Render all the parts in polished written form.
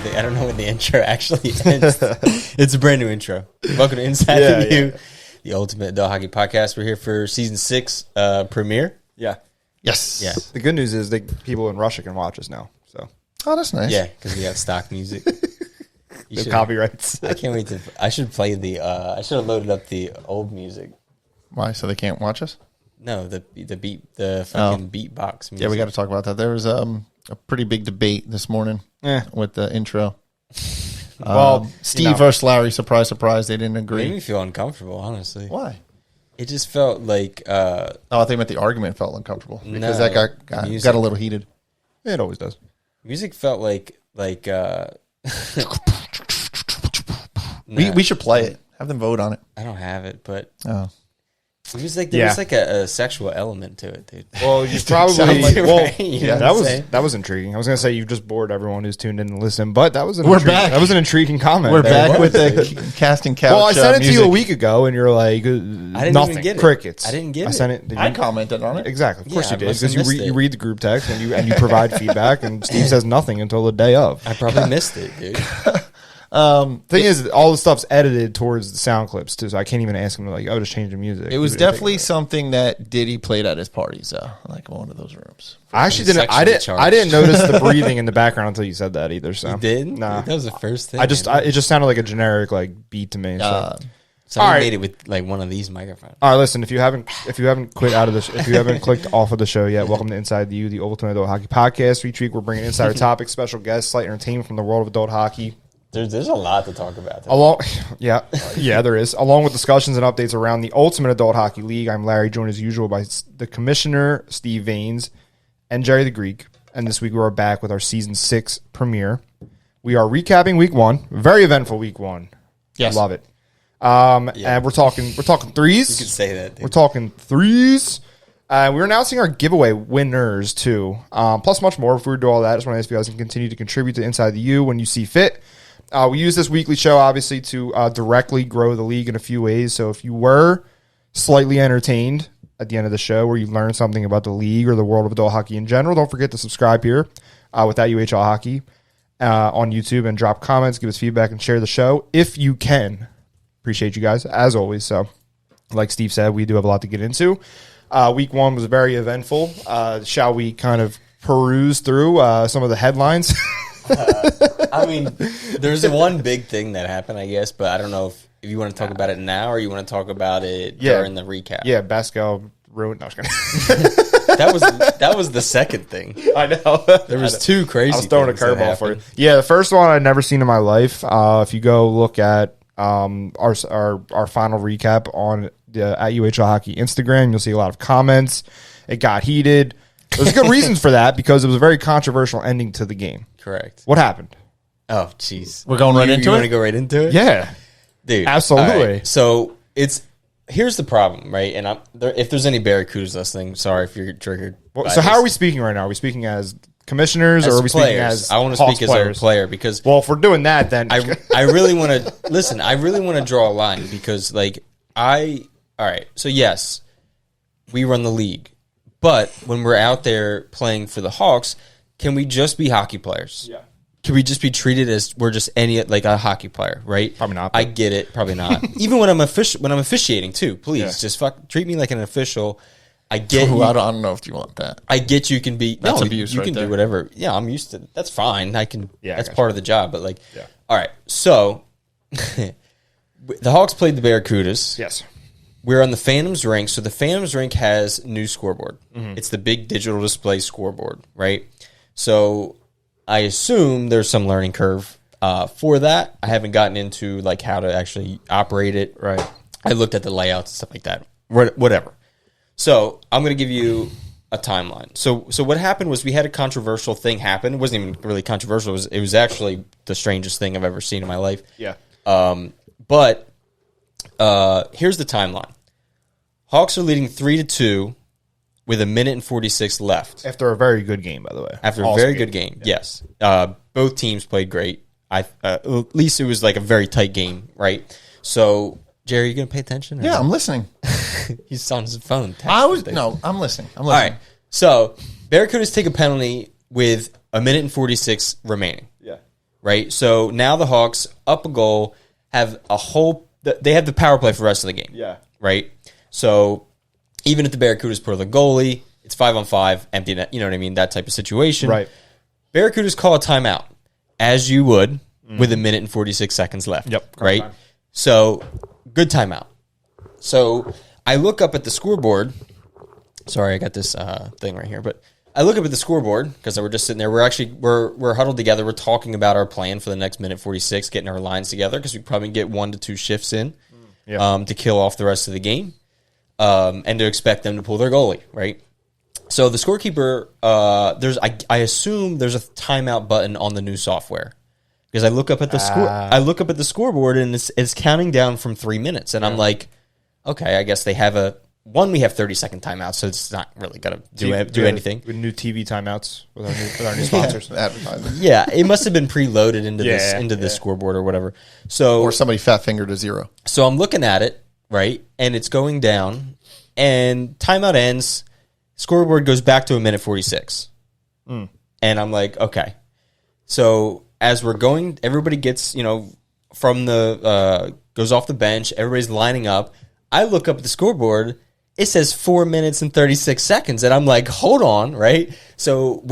I don't know when the intro actually ends. It's a brand new intro. Welcome to Inside the View, the ultimate adult hockey podcast. We're here for season 6 premiere. Yeah. Yes. Yeah. The good news is that people in Russia can watch us now. So. Oh, that's nice. Yeah, because we got stock music. The copyrights. I can't wait to. I should play the. I should have loaded up the old music. Why? So they can't watch us? No, the fucking beatbox music. Yeah, we got to talk about that. There was a pretty big debate this morning with the intro. Well, Steve versus Larry. Surprise, surprise. They didn't It agree. made me feel uncomfortable, honestly. Why? It just felt like. I think the argument felt uncomfortable because No, that got a little heated. It always does. Music felt like. We should play it. Have them vote on it. I don't have it, but Oh. it was like there was like a sexual element to it, dude. Well, you probably Right? You know what I'm saying? that was intriguing. I was gonna say you've just bored everyone who's tuned in to listen, but that was back. That was an intriguing comment. We're there. back with the casting couch. Well, I sent it to music. you a week ago, and you're like, nothing. even get it. Crickets. I didn't get I it. sent it. I commented on it. Exactly. Of course Yeah, you did, I must have because missed you it. read the group text and you provide feedback, and Steve says nothing until the day of. I probably missed it, dude. Thing is, all the stuff's edited towards the sound clips too, so I can't even ask him to just change the music. It was definitely something that Diddy played at his parties, though, like one of those rooms. I actually didn't. Sexually I didn't notice the breathing in the background until you said that either. So You did? Nah. That was the first thing. it just sounded like a generic beat to me. So. Somebody all right. made it with like one of these microphones. All right, listen. If you haven't quit out of this, if you haven't clicked off of the show yet, welcome to Inside the U, the ultimate adult hockey podcast. Each week we're bringing insider topics, special guests, slight entertainment from the world of adult hockey. There's a lot to talk about today. There is. Along with discussions and updates around the ultimate adult hockey league. I'm Larry, joined as usual by the commissioner Steve Vanes and Jerry the Greek. And this week we are back with our season 6 premiere. We are recapping week 1, very eventful week 1. Yes. Love it. And we're talking threes. You could say that, dude. We're talking threes. We're announcing our giveaway winners too. Plus much more. Before we do all that, I just want to ask you guys to continue to contribute to Inside the U when you see fit. We use this weekly show obviously to directly grow the league in a few ways. So if you were slightly entertained at the end of the show, where you learned something about the league or the world of adult hockey in general, don't forget to subscribe here with that UAHL Hockey on YouTube and drop comments, give us feedback, and share the show if you can. Appreciate you guys as always. So, like Steve said, we do have a lot to get into. Week 1 was very eventful. Shall we kind of peruse through some of the headlines? I mean, there's one big thing that happened, I guess, but I don't know if you want to talk about it now or you want to talk about it during the recap. Yeah, Bascal ruined. No, I was gonna. That was the second thing. I know. There was two crazy. I was throwing a things that curveball for you. happened. Yeah, the first one I'd never seen in my life. If you go look at our final recap on the at UHL Hockey Instagram, you'll see a lot of comments. It got heated. There's good reasons for that because it was a very controversial ending to the game. Correct. What happened? Oh, jeez. We're going right into You it? want to go right into it? Yeah, Dude. absolutely. All right. So here's the problem, right? And if there's any Barracudas listening, sorry if you're triggered. So how are we speaking right now? Are we speaking as commissioners or are we speaking as I want to Hawks speak players? as a player because Well, if we're doing that, then I really want to listen. I really want to draw a line because all right. So yes, we run the league, but when we're out there playing for the Hawks, can we just be hockey players? Yeah. Can we just be treated as we're just a hockey player, right? Probably not. I get it, probably not. Even when I'm officiating too, please just treat me like an official. I get you. I don't know if you want that. I get you can be That's abuse You right can there. do whatever. Yeah, I'm used to. That's fine. I can. Yeah, that's I part of the job. But Yeah. all right. So the Hawks played the Barracudas. yes. We're on the Phantoms rink. So the Phantoms rink has new scoreboard. Mm-hmm. It's the big digital display scoreboard, right? So I assume there's some learning curve for that. I haven't gotten into how to actually operate it. Right. I looked at the layouts and stuff like that. Whatever. So I'm going to give you a timeline. So what happened was we had a controversial thing happen. It wasn't even really controversial. It was actually the strangest thing I've ever seen in my life. Yeah. But here's the timeline. Hawks are leading 3-2 with 1:46 left. After a very good game, by the way. After a Awesome very good game, yes. Both teams played great. At least it was a very tight game, right? So, Jerry, you going to pay attention? Yeah, I'm listening. He's on his phone. I'm listening. All right. So, Barracudas take a penalty with 1:46 remaining. Yeah. right? So now the Hawks up a goal, have they have the power play for the rest of the game. Yeah. Right? So even if the Barracudas pull the goalie, it's 5-on-5, empty net, you know what I mean? That type of situation. Right. Barracudas call a timeout, as you would, with 1 minute and 46 seconds left. Yep. Right? Time. So, good timeout. So, I look up at the scoreboard. Sorry, I got this thing right here. But I look up at the scoreboard because we're just sitting there. We're huddled together. We're talking about our plan for the next minute 46, getting our lines together because we probably get 1 to 2 shifts in to kill off the rest of the game and to expect them to pull their goalie, right? So the scorekeeper, I assume there's a timeout button on the new software because I look up at the I look up at the scoreboard and it's counting down from 3 minutes, and I'm like, okay, I guess they have we have 30-second timeouts, so it's not really gonna do anything. With new TV timeouts with our new sponsors. Advertising. Yeah, it must have been preloaded into this scoreboard or whatever. So Or somebody fat fingered a 0. So I'm looking at it, right, and it's going down, and timeout ends. Scoreboard goes back to 1 minute 46. And I'm like, okay. So as we're going, everybody gets, from goes off the bench. Everybody's lining up. I look up at the scoreboard. It says 4 minutes and 36 seconds. And I'm like, hold on, right? So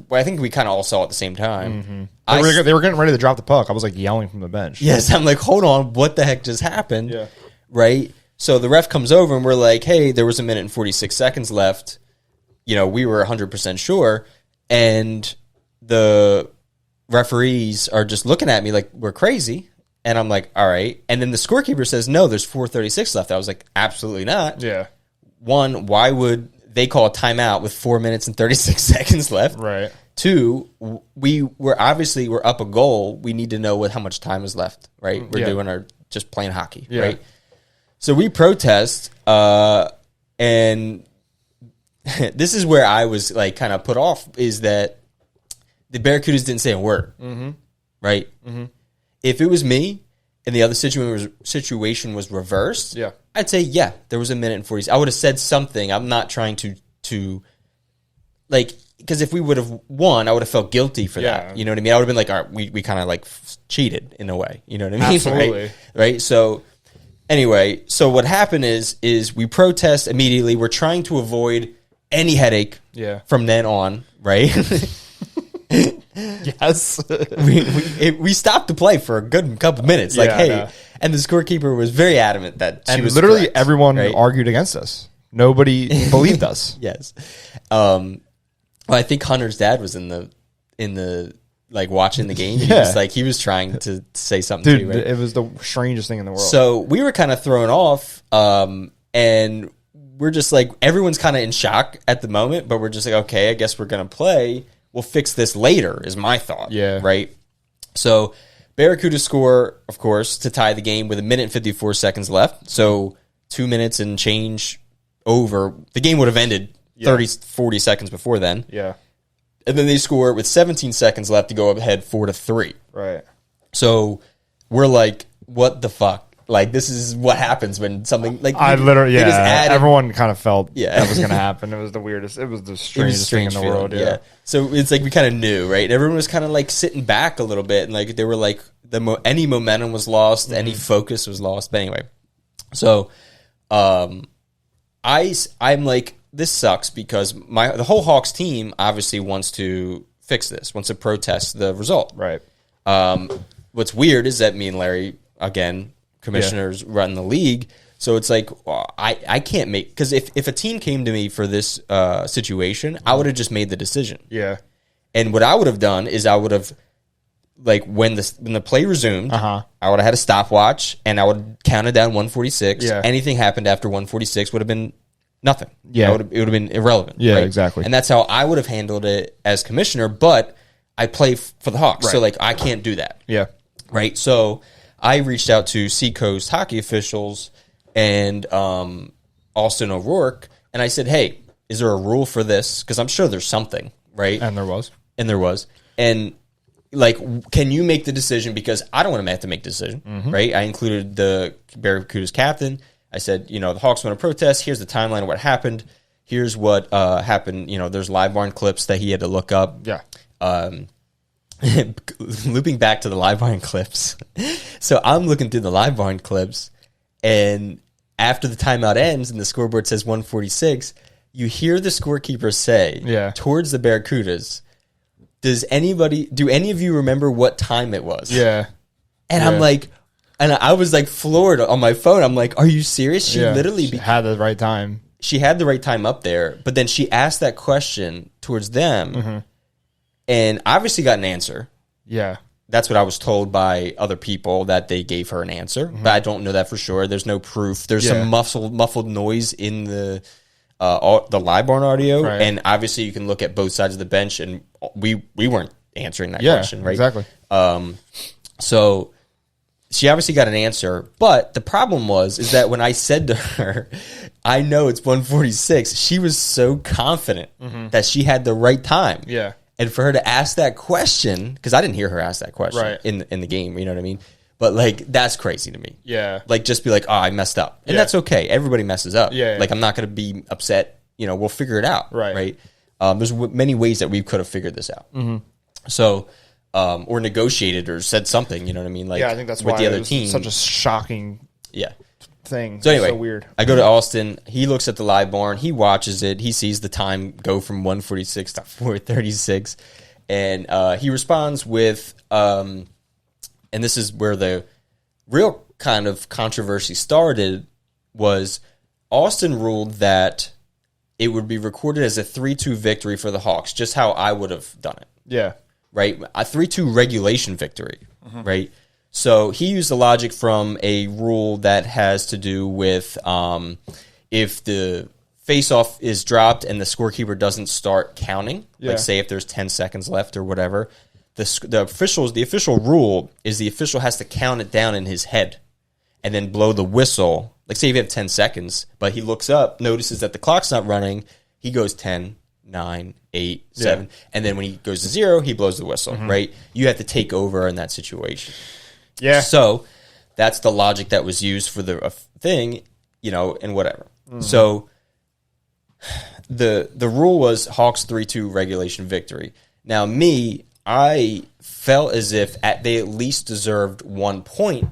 I think we kind of all saw it at the same time. Mm-hmm. They were getting ready to drop the puck. I was like yelling from the bench. Yes, I'm like, hold on. What the heck just happened? Yeah. Right? So the ref comes over and we're like, hey, there was 1 minute and 46 seconds left. We were 100% sure. And the referees are just looking at me like we're crazy. And I'm like, all right. And then the scorekeeper says, no, there's 4:36 left. I was like, absolutely not. Yeah. One, why would they call a timeout with 4 minutes and 36 seconds left? Right. Two, we're up a goal. We need to know how much time is left, right? We're just playing hockey, right? So we protest, and this is where I was like kind of put off, is that the Barracudas didn't say a word, right? Mm-hmm. If it was me and the other situation was reversed, I'd say, there was 1 minute and 40. I would have said something. I'm not trying to like, because if we would have won, I would have felt guilty for that. You know what I mean? I would have been like, all right, we kind of like cheated in a way. You know what I mean? Absolutely. Right? So anyway, so what happened is we protest immediately. We're trying to avoid any headache from then on, right? Yes. we stopped the play for a good couple minutes. Like, hey, and the scorekeeper was very adamant that she was literally correct, everyone right? argued against us. Nobody believed us. Yes. I think Hunter's dad was in the like watching the game. He was trying to say something. Dude, it was the strangest thing in the world. So we were kind of thrown off, and we're just like, everyone's kind of in shock at the moment, but we're just like, okay, I guess we're gonna play. We'll fix this later, is my thought. Yeah. Right? So Barracuda score, of course, to tie the game with 1 minute and 54 seconds left. So 2 minutes and change over. The game would have ended 40 seconds before then. Yeah. And then they score with 17 seconds left to go ahead 4-3. Right. So we're like, what the fuck? Like, this is what happens when something like everyone kind of felt that was going to happen. It was the weirdest. It was the strangest thing in the world. Yeah. So it's like we kind of knew, right? Everyone was kind of like sitting back a little bit, and like they were like any momentum was lost, any focus was lost. But anyway, so I'm like, this sucks because the whole Hawks team obviously wants to fix this, wants to protest the result. Right. What's weird is that me and Larry, again, commissioners run the league, so it's like, I can't make, because if a team came to me for this situation, I would have just made the decision. Yeah. And what I would have done is I would have, like, when the play resumed, I would have had a stopwatch and I would have counted down 146. Yeah. Anything happened after 146 would have been nothing. Yeah. It would have been irrelevant. Yeah, right? exactly. And that's how I would have handled it as commissioner, but I play for the Hawks, so like I can't do that. Yeah. Right? So I reached out to Seacoast hockey officials and Austin O'Rourke, and I said, hey, is there a rule for this? Because I'm sure there's something, right? And there was. And, like, can you make the decision? Because I don't want to have to make the decision, right? I included the Barracuda's captain. I said, the Hawks want to protest. Here's the timeline of what happened. Here's what happened. There's live barn clips that he had to look up. Yeah. looping back to the live barn clips. So I'm looking through the live barn clips, and after the timeout ends and the scoreboard says 146, you hear the scorekeeper say towards the Barracudas, do any of you remember what time it was? Yeah. And I'm like, and I was like floored on my phone. I'm like, are you serious? She literally had the right time. She had the right time up there, but then she asked that question towards them and obviously got an answer. Yeah. That's what I was told by other people, that they gave her an answer, but I don't know that for sure. There's no proof. There's some muffled noise in the live barn audio, and obviously you can look at both sides of the bench, and we weren't answering that question, right? Exactly. So she obviously got an answer, but the problem is that when I said to her, I know it's 146, she was so confident that she had the right time. Yeah. And for her to ask that question, because I didn't hear her ask that question in the game, you know what I mean? But, like, that's crazy to me. Yeah. Like, just be like, oh, I messed up. And that's okay. Everybody messes up. Yeah. Like, I'm not going to be upset. You know, we'll figure it out. Right? There's many ways that we could have figured this out. So, or negotiated or said something, you know what I mean? Like, I think that's with why the other it was team. such a shocking thing. So anyway, so weird. I go to Austin. He looks at the live barn. He watches it. He sees the time go from 146 to 436. And he responds with, and this is where the real kind of controversy started, was Austin ruled that it would be recorded as a 3-2 victory for the Hawks, just how I would have done it. Yeah. Right? A 3-2 regulation victory, right? So he used the logic from a rule that has to do with if the face-off is dropped and the scorekeeper doesn't start counting, like say if there's 10 seconds left or whatever, the official rule is the official has to count it down in his head and then blow the whistle. Like say if you have 10 seconds, but he looks up, notices that the clock's not running, he goes 10, 9, 8, 7, and then when he goes to 0, he blows the whistle, right? You have to take over in that situation. Yeah. So that's the logic that was used for the thing, you know, and whatever. So the rule was Hawks 3-2 regulation victory. Now I felt as if they at least deserved 1 point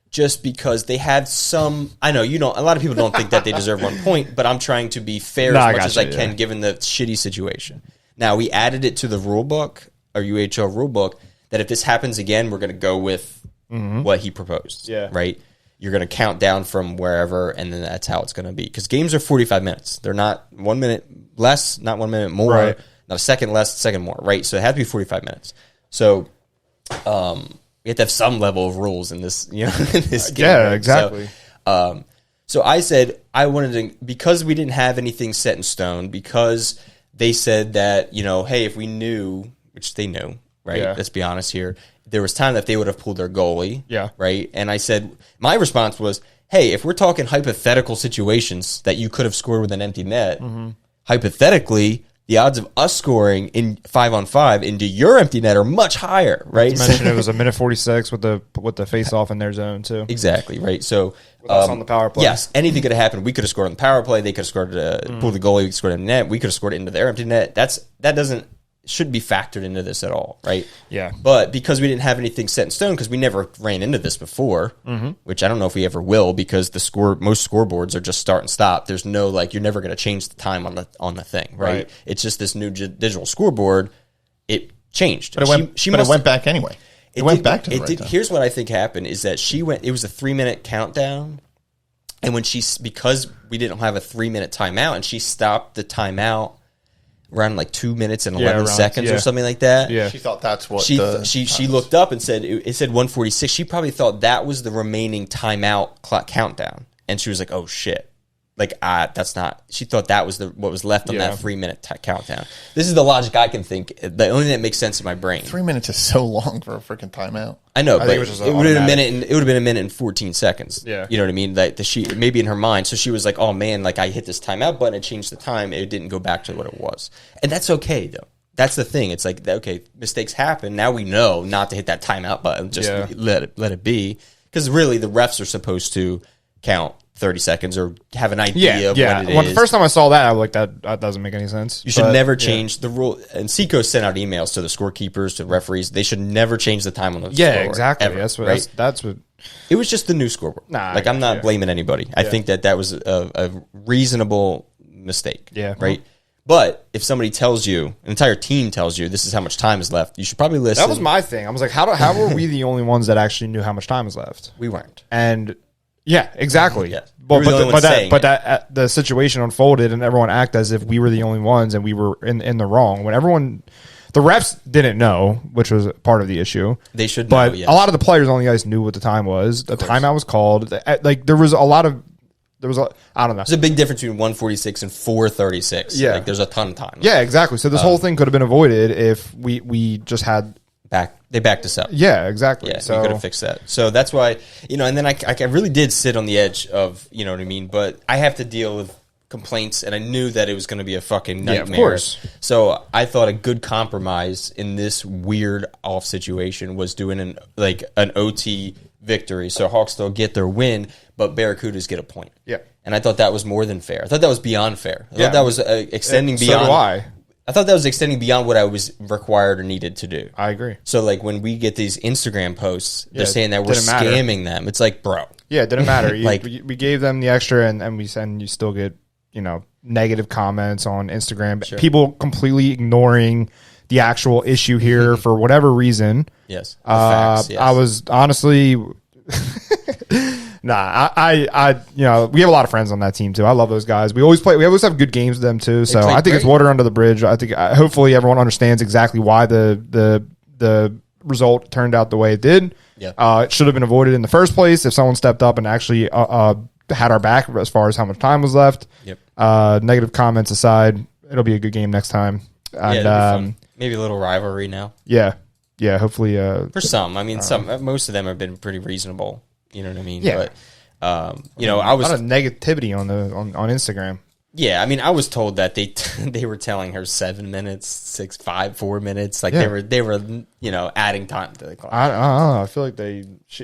just because they had some. I know you don't. A lot of people don't think that they deserve 1 point, but I'm trying to be fair as much as I can given the shitty situation. Now we added it to the rule book, our UAHL rule book, that if this happens again, we're going to go with what he proposed. Yeah. Right. You're going to count down from wherever, and then that's how it's going to be. Because games are 45 minutes. They're not 1 minute less, not 1 minute more, not a second less, a second more, right? So it has to be 45 minutes. So we have to have some level of rules in this, you know, in this game. Yeah, right? exactly. So I said I wanted to, because we didn't have anything set in stone, because they said that, you know, hey, if we knew, which they knew, right? Yeah. Let's be honest here. There was time that they would have pulled their goalie, right? And I said, my response was, hey, if we're talking hypothetical situations that you could have scored with an empty net, hypothetically, the odds of us scoring in 5-on-5 into your empty net are much higher, right? You mentioned it was a minute 46 with the face off in their zone too. Exactly, right? So with us on the power play. Yes, anything could have happened. We could have scored on the power play. They could have scored pulled the goalie, we could have scored in the net. We could have scored into their empty net. That shouldn't be factored into this at all, right? Yeah. But because we didn't have anything set in stone, because we never ran into this before, which I don't know if we ever will, because most scoreboards are just start and stop. There's no you're never going to change the time on the thing, right? It's just this new digital scoreboard. It changed, but it went back anyway. It went back to the right time. Here's what I think happened: is that it was a 3-minute countdown, and because we didn't have a 3-minute timeout, and she stopped the timeout around 2 minutes and 11 seconds or something like that. Yeah, she thought that's what she looked up and said it said 146. She probably thought that was the remaining timeout clock countdown, and she was like, "Oh shit!" That's not. She thought that was what was left on that 3-minute countdown. This is the logic I can think. The only thing that makes sense in my brain. 3 minutes is so long for a freaking timeout. I know, but it would have been a minute. It would have been a minute and 14 seconds. Yeah, you know what I mean. Maybe in her mind, so she was like, "Oh man, I hit this timeout button, it changed the time. It didn't go back to what it was." And that's okay though. That's the thing. It's okay, mistakes happen. Now we know not to hit that timeout button. Just let it be, because really the refs are supposed to count 30 seconds or have an idea of what it When is. the first time I saw that, I was like, that doesn't make any sense. You should never change the rule. And Seacoast sent out emails to the scorekeepers, to referees. They should never change the time on the scoreboard. Exactly. Ever, That's what. right? That's what. It was just the new scoreboard. Like, I'm not blaming anybody. I think that was a reasonable mistake. Yeah. Right? But if somebody tells you, an entire team tells you, this is how much time is left, you should probably listen. That was my thing. I was like, how were we the only ones that actually knew how much time was left? We weren't. And yeah, exactly. Yes. But, We were the only ones saying that the situation unfolded and everyone acted as if we were the only ones and we were in the wrong. When everyone, the refs didn't know, which was part of the issue. They should but know, yes. a lot of the players on the ice knew what the time was. The timeout was called. Like there was I don't know. There's a big difference between 146 and 436. Yeah. Like, there's a ton of time. Yeah, exactly. So this whole thing could have been avoided if we just had. They backed us up. Yeah, exactly. Yeah, so you could have fixed that. So that's why, and then I really did sit on the edge of, you know what I mean? But I have to deal with complaints, and I knew that it was going to be a fucking nightmare. of course. So I thought a good compromise in this weird off situation was doing an OT victory. So Hawks still get their win, but Barracudas get a point. Yeah. And I thought that was more than fair. I thought that was beyond fair. I thought that was extending beyond. So do I. I thought that was extending beyond what I was required or needed to do. I agree. So, like, when we get these Instagram posts, they're saying that we're didn't matter. scamming them. It's like, bro. Yeah, it didn't matter. Like- we gave them the extra, and you still get negative comments on Instagram. Sure. People completely ignoring the actual issue here for whatever reason. Yes. The facts, yes. I was honestly. Nah, I we have a lot of friends on that team too. I love those guys. We always have good games with them too. So play I think it's great. water under the bridge. I think hopefully everyone understands exactly why the result turned out the way it did. Yeah. It should have been avoided in the first place if someone stepped up and actually had our back as far as how much time was left. Yep. Negative comments aside, it'll be a good game next time. And Yeah, it'll be fun. Maybe a little rivalry now. yeah, hopefully For some. I mean, most of them have been pretty reasonable. You know what I mean? Yeah. But, I a lot was... of negativity on Instagram. Yeah, I mean, I was told that they were telling her 7 minutes, 4 minutes. Like, Yeah. they were adding time to the clock. I don't know. I feel like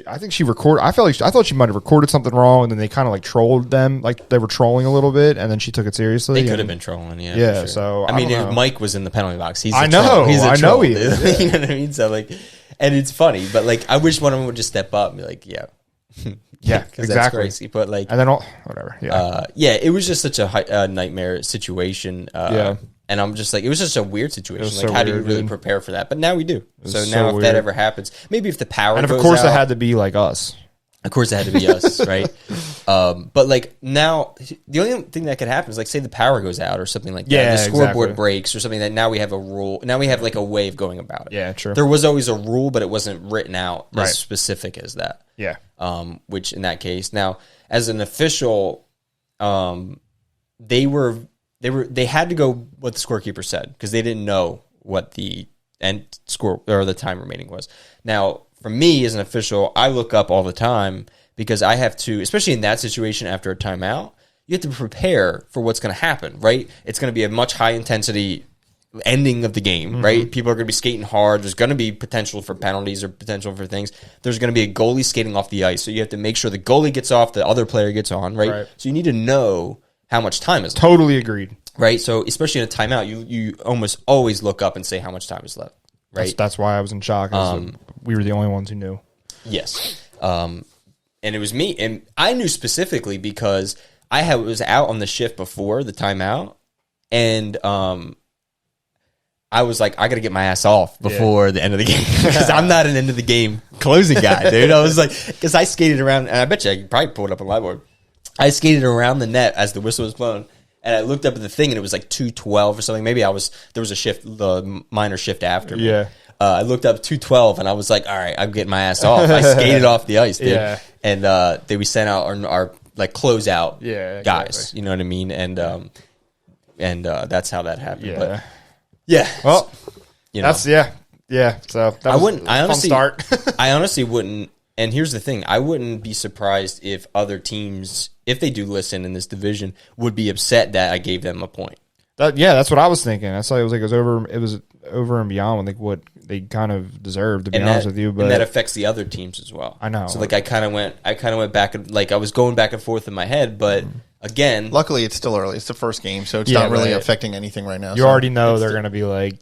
I think she recorded. I thought she might have recorded something wrong, and then they kind of like trolled them, like they were trolling a little bit, and then she took it seriously. They could have and- been trolling, yeah. Yeah, for sure. so, I mean, I don't if know. Mike was in the penalty box, he's I a know, troll. He's a I troll, know he dude. is. You know what I mean? So, like, and it's funny, but like, I wish one of them would just step up and be like, yeah. Yeah, 'Cause exactly. That's crazy. But like, And then whatever. Yeah, yeah, it was just such a nightmare situation. Yeah. And I'm just like, it was just a weird situation. was Like, so how do you weird, really dude. prepare for that? But now we do. So was now so if that weird. ever happens, maybe if the power and of goes course out, it had to be like us. of course, it had to be us, right? But like now, the only thing that could happen is like, say the power goes out or something like that. Yeah, The scoreboard exactly. breaks or something. That now we have a rule. Now we have like a way of going about it. Yeah, true. There was always a rule, but it wasn't written out Right. as specific as that. Yeah, Which in that case, now as an official, they had to go what the scorekeeper said because they didn't know what the end score or the time remaining was. Now, for me as an official, I look up all the time because I have to, especially in that situation after a timeout, you have to prepare for what's going to happen, right? It's going to be a much high intensity ending of the game, right? People are going to be skating hard. There's going to be potential for penalties or potential for things. There's going to be a goalie skating off the ice. So you have to make sure the goalie gets off, the other player gets on, right? So you need to know how much time is left, totally agreed. right? So especially in a timeout, you almost always look up and say how much time is left, right? That's why I was in shock. We were the only ones who knew. Yes. And it was me. And I knew specifically because I was out on the shift before the timeout. And I was like, I got to get my ass off before the end of the game because I'm not an end of the game closing guy, dude. I was like, because I skated around, and I bet you I could probably pull it up on Liveboard. I skated around the net as the whistle was blown, and I looked up at the thing, and it was like 2:12 or something. Maybe there was a shift, the minor shift after me. Yeah. I looked up 2:12, and I was like, all right, I'm getting my ass off. I skated off the ice, dude. Yeah. And then we sent out our like closeout guys. exactly. You know what I mean? And that's how that happened. Yeah. But yeah. Well, you know, that's yeah. So that I was wouldn't. I a fun honestly, start. I honestly wouldn't. And here's the thing: I wouldn't be surprised if other teams, if they do listen in this division, would be upset that I gave them a point. That's what I was thinking. I thought it was over and beyond like what they kind of deserved, to be honest with you. But and that affects the other teams as well. I know. So like I kind of went back and like I was going back and forth in my head, but again, luckily it's still early. It's the first game, so it's not really affecting anything right now. You already know they're going to be like,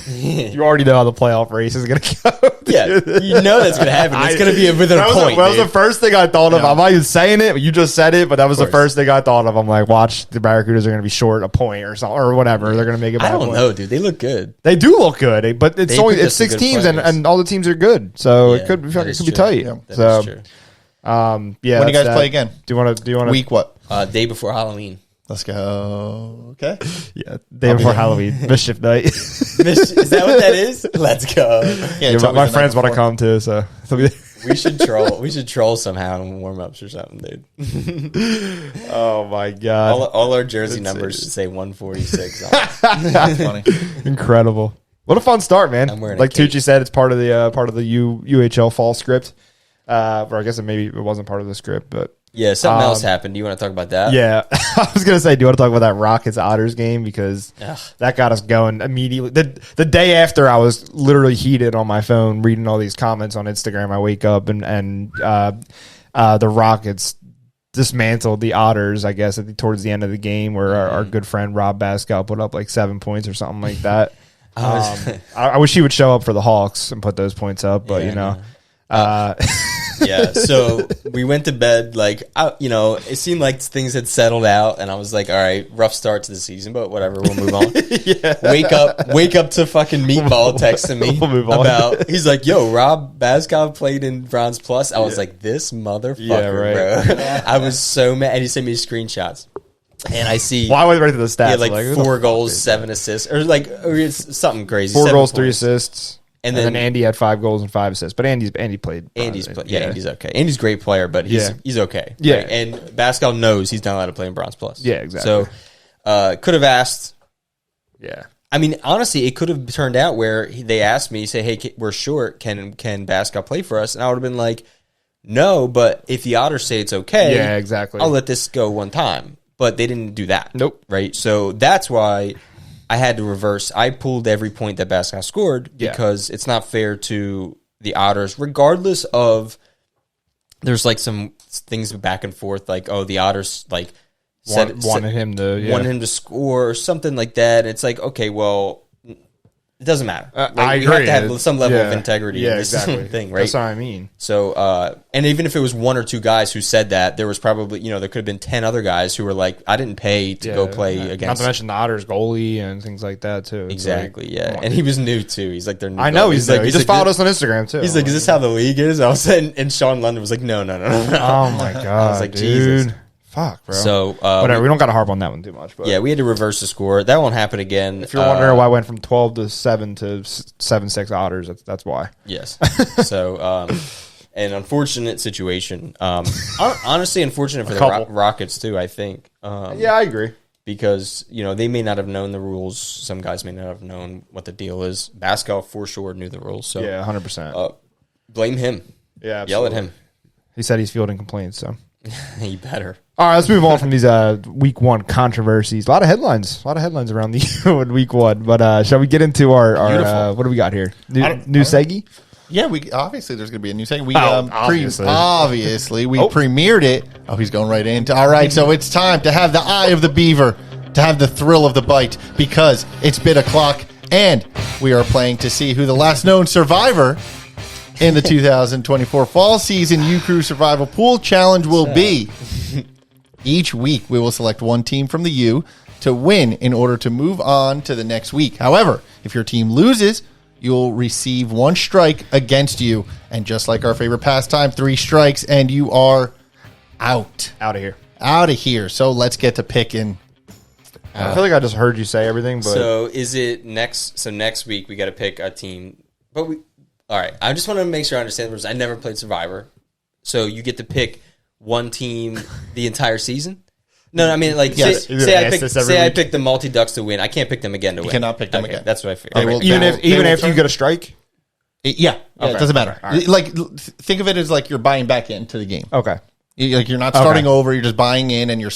you already know how the playoff race is going to go. Yeah, you know that's going to happen. It's going to be within a point. That was the first thing I thought of. I'm not even saying it, but you just said it. But that was the first thing I thought of. I'm like, watch, the Barracudas are going to be short a point or something or whatever. They're going to make it. I don't know, dude. They look good. They do look good, but it's 6 teams and all the teams are good, so it could be tight. Yeah, that is true. Yeah. When do you guys play again? Do you want to week what? Day before Halloween. Let's go. Okay. Yeah, day before Halloween, mischief night. Is that what that is? Let's go. Yeah, my friends want to come too, so we should troll. We should troll somehow in warm ups or something, dude. Oh my god! All our jersey numbers should say 146. That's funny. Incredible. What a fun start, man! Like Tucci said, it's part of the UHL fall script. Or I guess it wasn't part of the script, but. Yeah, something else happened. Do you want to talk about that? Yeah. I was going to say, do you want to talk about that Rockets-Otters game? Because that got us going immediately. The day after, I was literally heated on my phone reading all these comments on Instagram. I wake up and the Rockets dismantled the Otters, I guess, towards the end of the game where our good friend Rob Bascal put up like 7 points or something like that. I wish he would show up for the Hawks and put those points up, but yeah, so we went to bed it seemed like things had settled out, and I was like, all right, rough start to the season, but whatever, we'll move on. Wake up to fucking Meatball texting me we'll move on. He's like, yo, Rob Bascal played in Bronze Plus. I was like, this motherfucker, bro. I was so mad, and he sent me screenshots. And I see. Well, I went right to the stats. He had 4 goals, 7 assists, or it's something crazy. 4 goals, 3 assists. And then Andy had 5 goals and 5 assists. But Andy played. Andy's okay. Andy's a great player, but he's okay. Yeah. Right? And Bascal knows he's not allowed to play in Bronze Plus. Yeah, exactly. So could have asked. Yeah. I mean, honestly, it could have turned out where they asked me, say, hey, we're short. Can Bascal play for us? And I would have been like, no, but if the Otters say it's okay, yeah, exactly, I'll let this go one time. But they didn't do that. Nope. Right? So that's why I had to reverse. I pulled every point that Bascal scored because it's not fair to the Otters, regardless of there's some things back and forth, the Otters wanted him to score or something like that. And it's like, okay, well, it doesn't matter. I agree. You have to have some level of integrity in this thing, right? That's what I mean. So, and even if it was 1 or 2 guys who said that, there was probably, there could have been 10 other guys who were like, I didn't pay to go play against. Not to mention the Otters goalie and things like that, too. It's exactly, and he was new, too. He's like, they're new. I know he's new. He just followed us on Instagram, too. He's like, is this how the league is? I was and Sean London was like, no. Oh, my God. I was like, dude. Jesus. Fuck, bro. So whatever. We don't got to harp on that one too much. But yeah, we had to reverse the score. That won't happen again. If you're wondering why I went from 12 to 7 to 7-6 Otters, that's why. Yes. So an unfortunate situation. Honestly, unfortunate for the Rockets too. I think. Yeah, I agree. Because they may not have known the rules. Some guys may not have known what the deal is. Bascal for sure knew the rules. So yeah, 100%. Blame him. Yeah, absolutely. Yell at him. He said he's fielding complaints. So. You better. All right, let's move on from these week 1 controversies. A lot of headlines around the in week 1. But shall we get into our what do we got here? New Segi? Yeah, obviously there's going to be a new Segi. Obviously we premiered it. Oh, he's going right into. All right, so it's time to have the eye of the beaver, to have the thrill of the bite, because it's bid o'clock, and we are playing to see who the last known survivor in the 2024 fall season U-Crew Survival Pool Challenge will be. Each week, we will select one team from the U to win in order to move on to the next week. However, if your team loses, you'll receive 1 strike against you. And just like our favorite pastime, 3 strikes, and you are out. Out of here. Out of here. So let's get to picking. I feel like I just heard you say everything. But so is it next? So next week, we got to pick a team. But all right, I just want to make sure I understand the rules. I never played Survivor. So you get to pick one team the entire season? No, I mean, yes. say I pick the Multi Ducks to win. I can't pick them again to win. You cannot pick them again. That's what I figured. Even after you get a strike? It doesn't matter. Right. Think of it as like you're buying back into the game. Okay. You're not starting over. You're just buying in, and you're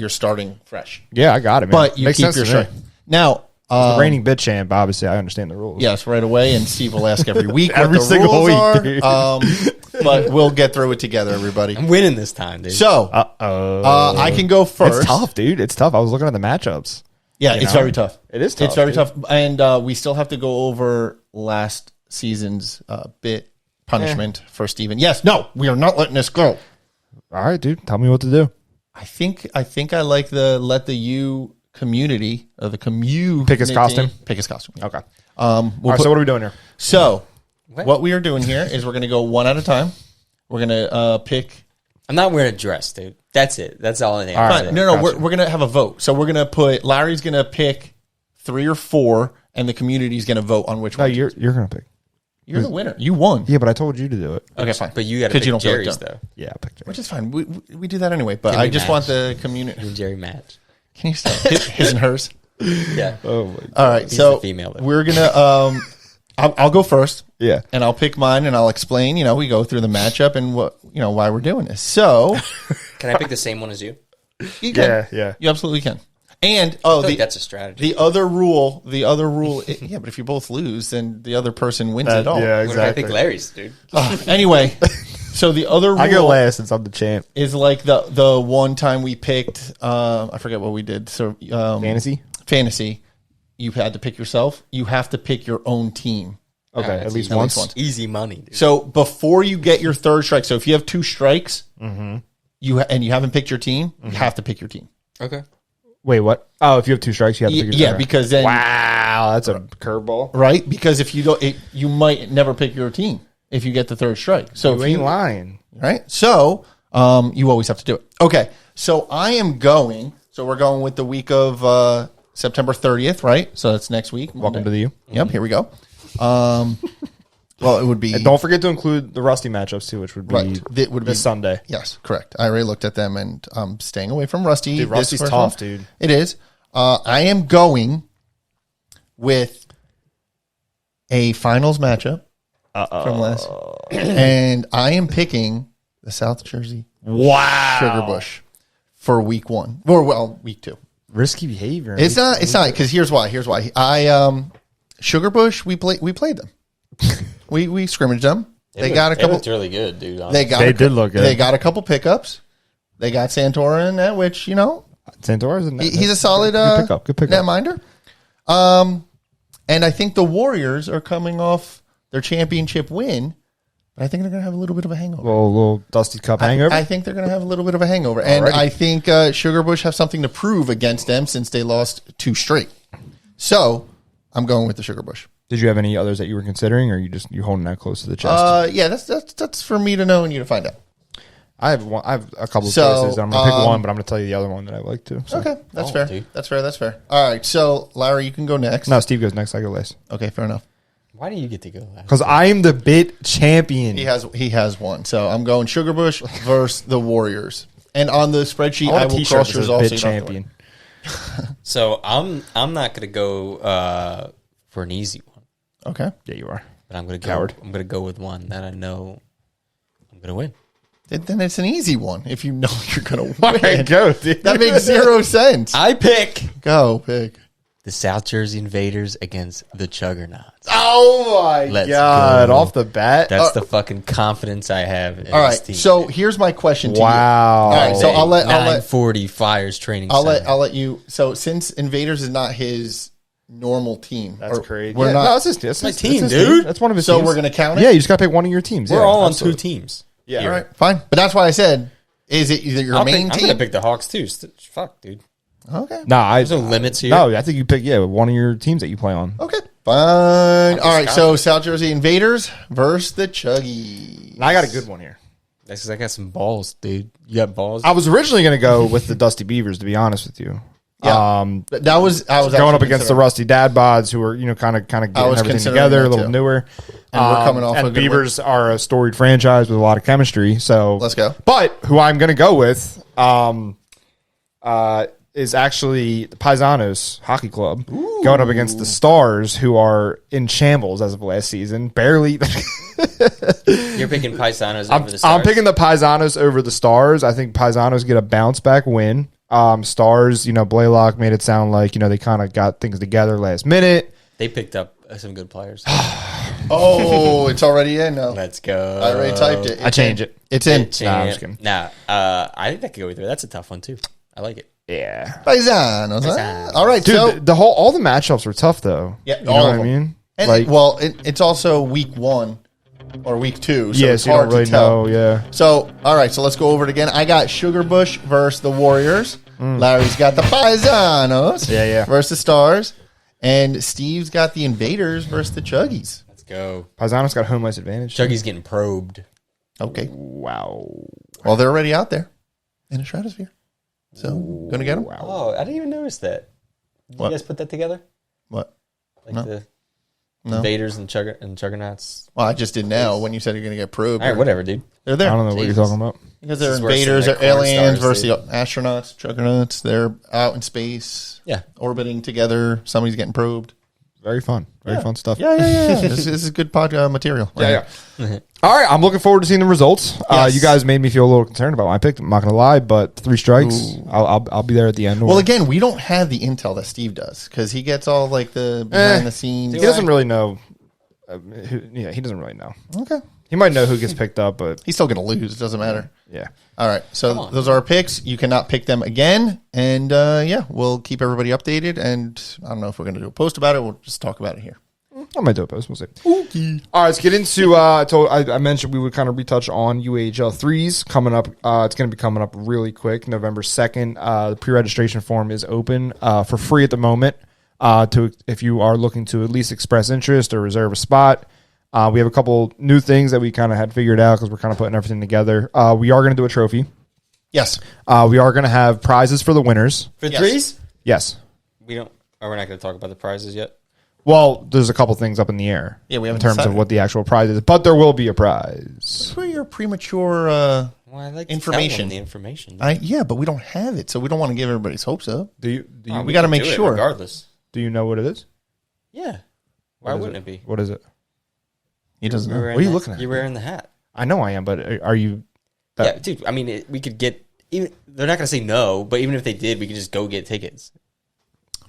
starting fresh. Yeah, I got it, man. But you keep your strike. Now, The reigning bit champ, obviously, I understand the rules. yes, right away, and Steve will ask every week Every what the single rules week, are. dude. But we'll get through it together, everybody. I'm winning this time, dude. So, I can go first. It's tough, dude. It's tough. I was looking at the matchups. Yeah, You it's know? very tough. It is tough, It's very dude. tough. And we still have to go over last season's bit punishment for Steven. Yes, no, we are not letting this go. All right, dude. Tell me what to do. I think I like the let the U community or the community Pick his costume? Pick his costume. Yeah. Okay. We'll All right, put- so what are we doing here? so what we are doing here is we're going to go one at a time. We're going to pick. I'm not wearing a dress, dude. That's it. That's all I need. All right. Fine. No, Gotcha. we're going to have a vote. So we're going to put Larry's going to pick 3 or 4, and the community's going to vote on which No, one. you're gonna pick. You're the winner. You won. Yeah, but I told you to do it. Okay, fine. But you got to 'Cause pick you don't feel like Jerry's, doing though. Yeah, I picked it. Which is fine. We do that anyway. But Can I we just match? want the community. You and Jerry match. Can you stop? His and hers. Yeah. Oh my God. All right. He's So the female, though. we're gonna. I'll go first. Yeah. And I'll pick mine, and I'll explain. We go through the matchup and why we're doing this. So Can I pick the same one as you? you can. Yeah. You absolutely can. And I feel like that's a strategy. the other rule. Yeah, but if you both lose, then the other person wins it all. Yeah, What if I exactly. pick Larry's, dude? Anyway, so the other rule I go last since I'm the champ. is like the one time we picked. I forget what we did. So fantasy. You had to pick yourself. You have to pick your own team. Okay, Alright, at least easy. once. Easy money, dude. So before you get your third strike, so if you have 2 strikes, and you haven't picked your team, you have to pick your team. Okay. Wait, what? Oh, if you have 2 strikes, you have to pick your Yeah, okay. because then Wow, that's a curveball. right, because if you don't, you might never pick your team if you get the third strike. So You if ain't you lying. right, so you always have to do it. Okay, so I am going. So we're going with the week of September 30th, right? So that's next week. Welcome to the U. Yep, here we go. Well, it would be And don't forget to include the Rusty matchups too, which would be right. It would be this Sunday. Yes, correct. I already looked at them, and I'm staying away from Rusty. Dude, this Rusty's first tough, one. dude. It is. I am going with a finals matchup from last, and I am picking the South Jersey Sugar Bush for week 1 or week 2. Risky behavior. It's not because here's why. I Sugar Bush we played them. we scrimmaged them. They got a couple. They looked really good, dude. They got They did look good. They got a couple pickups. They got Santora in that, which Santora's a he's a solid good pickup. Good pickup. netminder. And I think the Warriors are coming off their championship win, but I think they're going to have a little bit of a hangover. Little Dusty Cup hangover. I think they're going to have a little bit of a hangover, and Alrighty. I think Sugar Bush have something to prove against them since they lost 2 straight. So I'm going with the Sugar Bush. Did you have any others that you were considering, or you holding that close to the chest? Yeah, that's for me to know and you to find out. I have a couple of So, choices. I'm gonna pick one, but I'm gonna tell you the other one that I like too. So. Okay, that's Oh, fair. dude. That's fair. All right, so Larry, you can go next. No, Steve goes next. I go last Okay, fair enough. Why do you get to go last? because I am the bit champion. He has one. So I'm going Sugar Bush versus the Warriors. And on the spreadsheet, I want a will T-shirt cross that yours says off. bit So you don't have to worry. champion. So I'm not gonna go for an easy one, Okay. Yeah, you are. but I'm gonna go. Coward. I'm gonna go with one that I know I'm gonna win. Then it's an easy one if you know you're going to win. Go, dude. That makes 0 sense. I pick Go, pick. the South Jersey Invaders against the Juggernauts. Oh my Let's god! go. Off the bat. That's the fucking confidence I have in All this right. team. So here's my question to you. Wow. All right. So I'll let 940 Fires training. I'll Center. let you. So since Invaders is not his normal team, That's or crazy. We're Yeah, not. no, that's my his team, that's dude. That's one of his So teams. we're gonna count it? Yeah, you just gotta pick one of your teams. We're yeah, all on absolutely. 2 teams. Yeah. All right, fine. But that's why I said, is it either your main I'm team? gonna pick the Hawks too. Fuck, dude. Okay. Nah, There's no limits here. No, I think you pick one of your teams that you play on. Okay. Fine. All right. Scott. So South Jersey Invaders versus the Chuggies. And I got a good one here. That's because I got some balls, dude. You got balls. I was originally gonna go with the Dusty Beavers, to be honest with you. Yeah. I was Going actually up against the considering- Rusty Dad Bods, who are kind of getting was everything considering together, that a little too. newer. And we're coming off and a good Beavers are a storied franchise with a lot of chemistry. So Let's go. But who I'm going to go with is actually the Paisanos Hockey Club going up against the Stars, who are in shambles as of last season. Barely. You're picking Paisanos over the Stars. I'm picking the Paisanos over the Stars. I think Paisanos get a bounce back win. Stars, Blaylock made it sound like, they kind of got things together last minute. They picked up some good players. Oh, it's already in. No, Let's go. I already typed it. I changed it. It's in. Nah, I'm just kidding. I think that could go either. That's a tough one too. I like it. Yeah. Paisanos. Paisanos. All right, Dude, so all the matchups were tough, though. Yeah, you know all what of I them. mean? And it's also week 1 or week 2, so it's you don't hard really to tell. know, yeah. So, all right, so let's go over it again. I got Sugar Bush versus the Warriors. Larry's got the Paisanos Yeah. versus Stars. And Steve's got the Invaders versus the Chuggies. Let's go. Paisanos got home ice advantage. Chuggy's getting probed. Okay. Wow. Well, they're already out there in the stratosphere. So, going to get them? Oh, I didn't even notice that. Did What? you guys put that together? What? Like No. the No. Invaders and Juggernauts? Well, I just did now when you said you're going to get probed. All right, whatever, dude. They're I there. don't know what you're Jesus. talking about. Because they're This is worse than invaders, the they're corn aliens stars, versus the astronauts, juggernauts. They're out in space, Yeah. orbiting together. Somebody's getting probed. Very fun. Very fun stuff. Yeah. this is good pod material. Right here. All right, I'm looking forward to seeing the results. Yes. You guys made me feel a little concerned about my pick. I'm not going to lie, but 3 strikes. I'll be there at the end. Well, again, we don't have the intel that Steve does because he gets all like the behind the scenes. he doesn't really know. He doesn't really know. Okay. He might know who gets picked up, but He's still going to lose. It doesn't matter. yeah. All right. So those are our picks. You cannot pick them again. And we'll keep everybody updated. And I don't know if we're going to do a post about it. We'll just talk about it here. I might do a post. We'll see. Okay. All right, let's get into. I mentioned we would kind of retouch on UAHL Threes coming up. It's going to be coming up really quick, November 2nd. The pre-registration form is open for free at the moment. If you are looking to at least express interest or reserve a spot. We have a couple new things that we kind of had figured out because we're kind of putting everything together. We are going to do a trophy. Yes. We are going to have prizes for the winners. For Yes. threes? Yes. We're not going to talk about the prizes yet. Well, there's a couple things up in the air. Yeah, we in haven't terms decided. of what the actual prize is, but there will be a prize. For your premature Well, I like information. the information. but we don't have it, so we don't want to give everybody's hopes up. Do you we got to can make do it sure. regardless. do you know what it is? Yeah. Why wouldn't it be? What is it? He doesn't You're know. wearing What are you that- looking at? You're wearing the hat. I know I am, but are you? Yeah, dude. I mean, we could get. Even they're not going to say no, but even if they did, we could just go get tickets.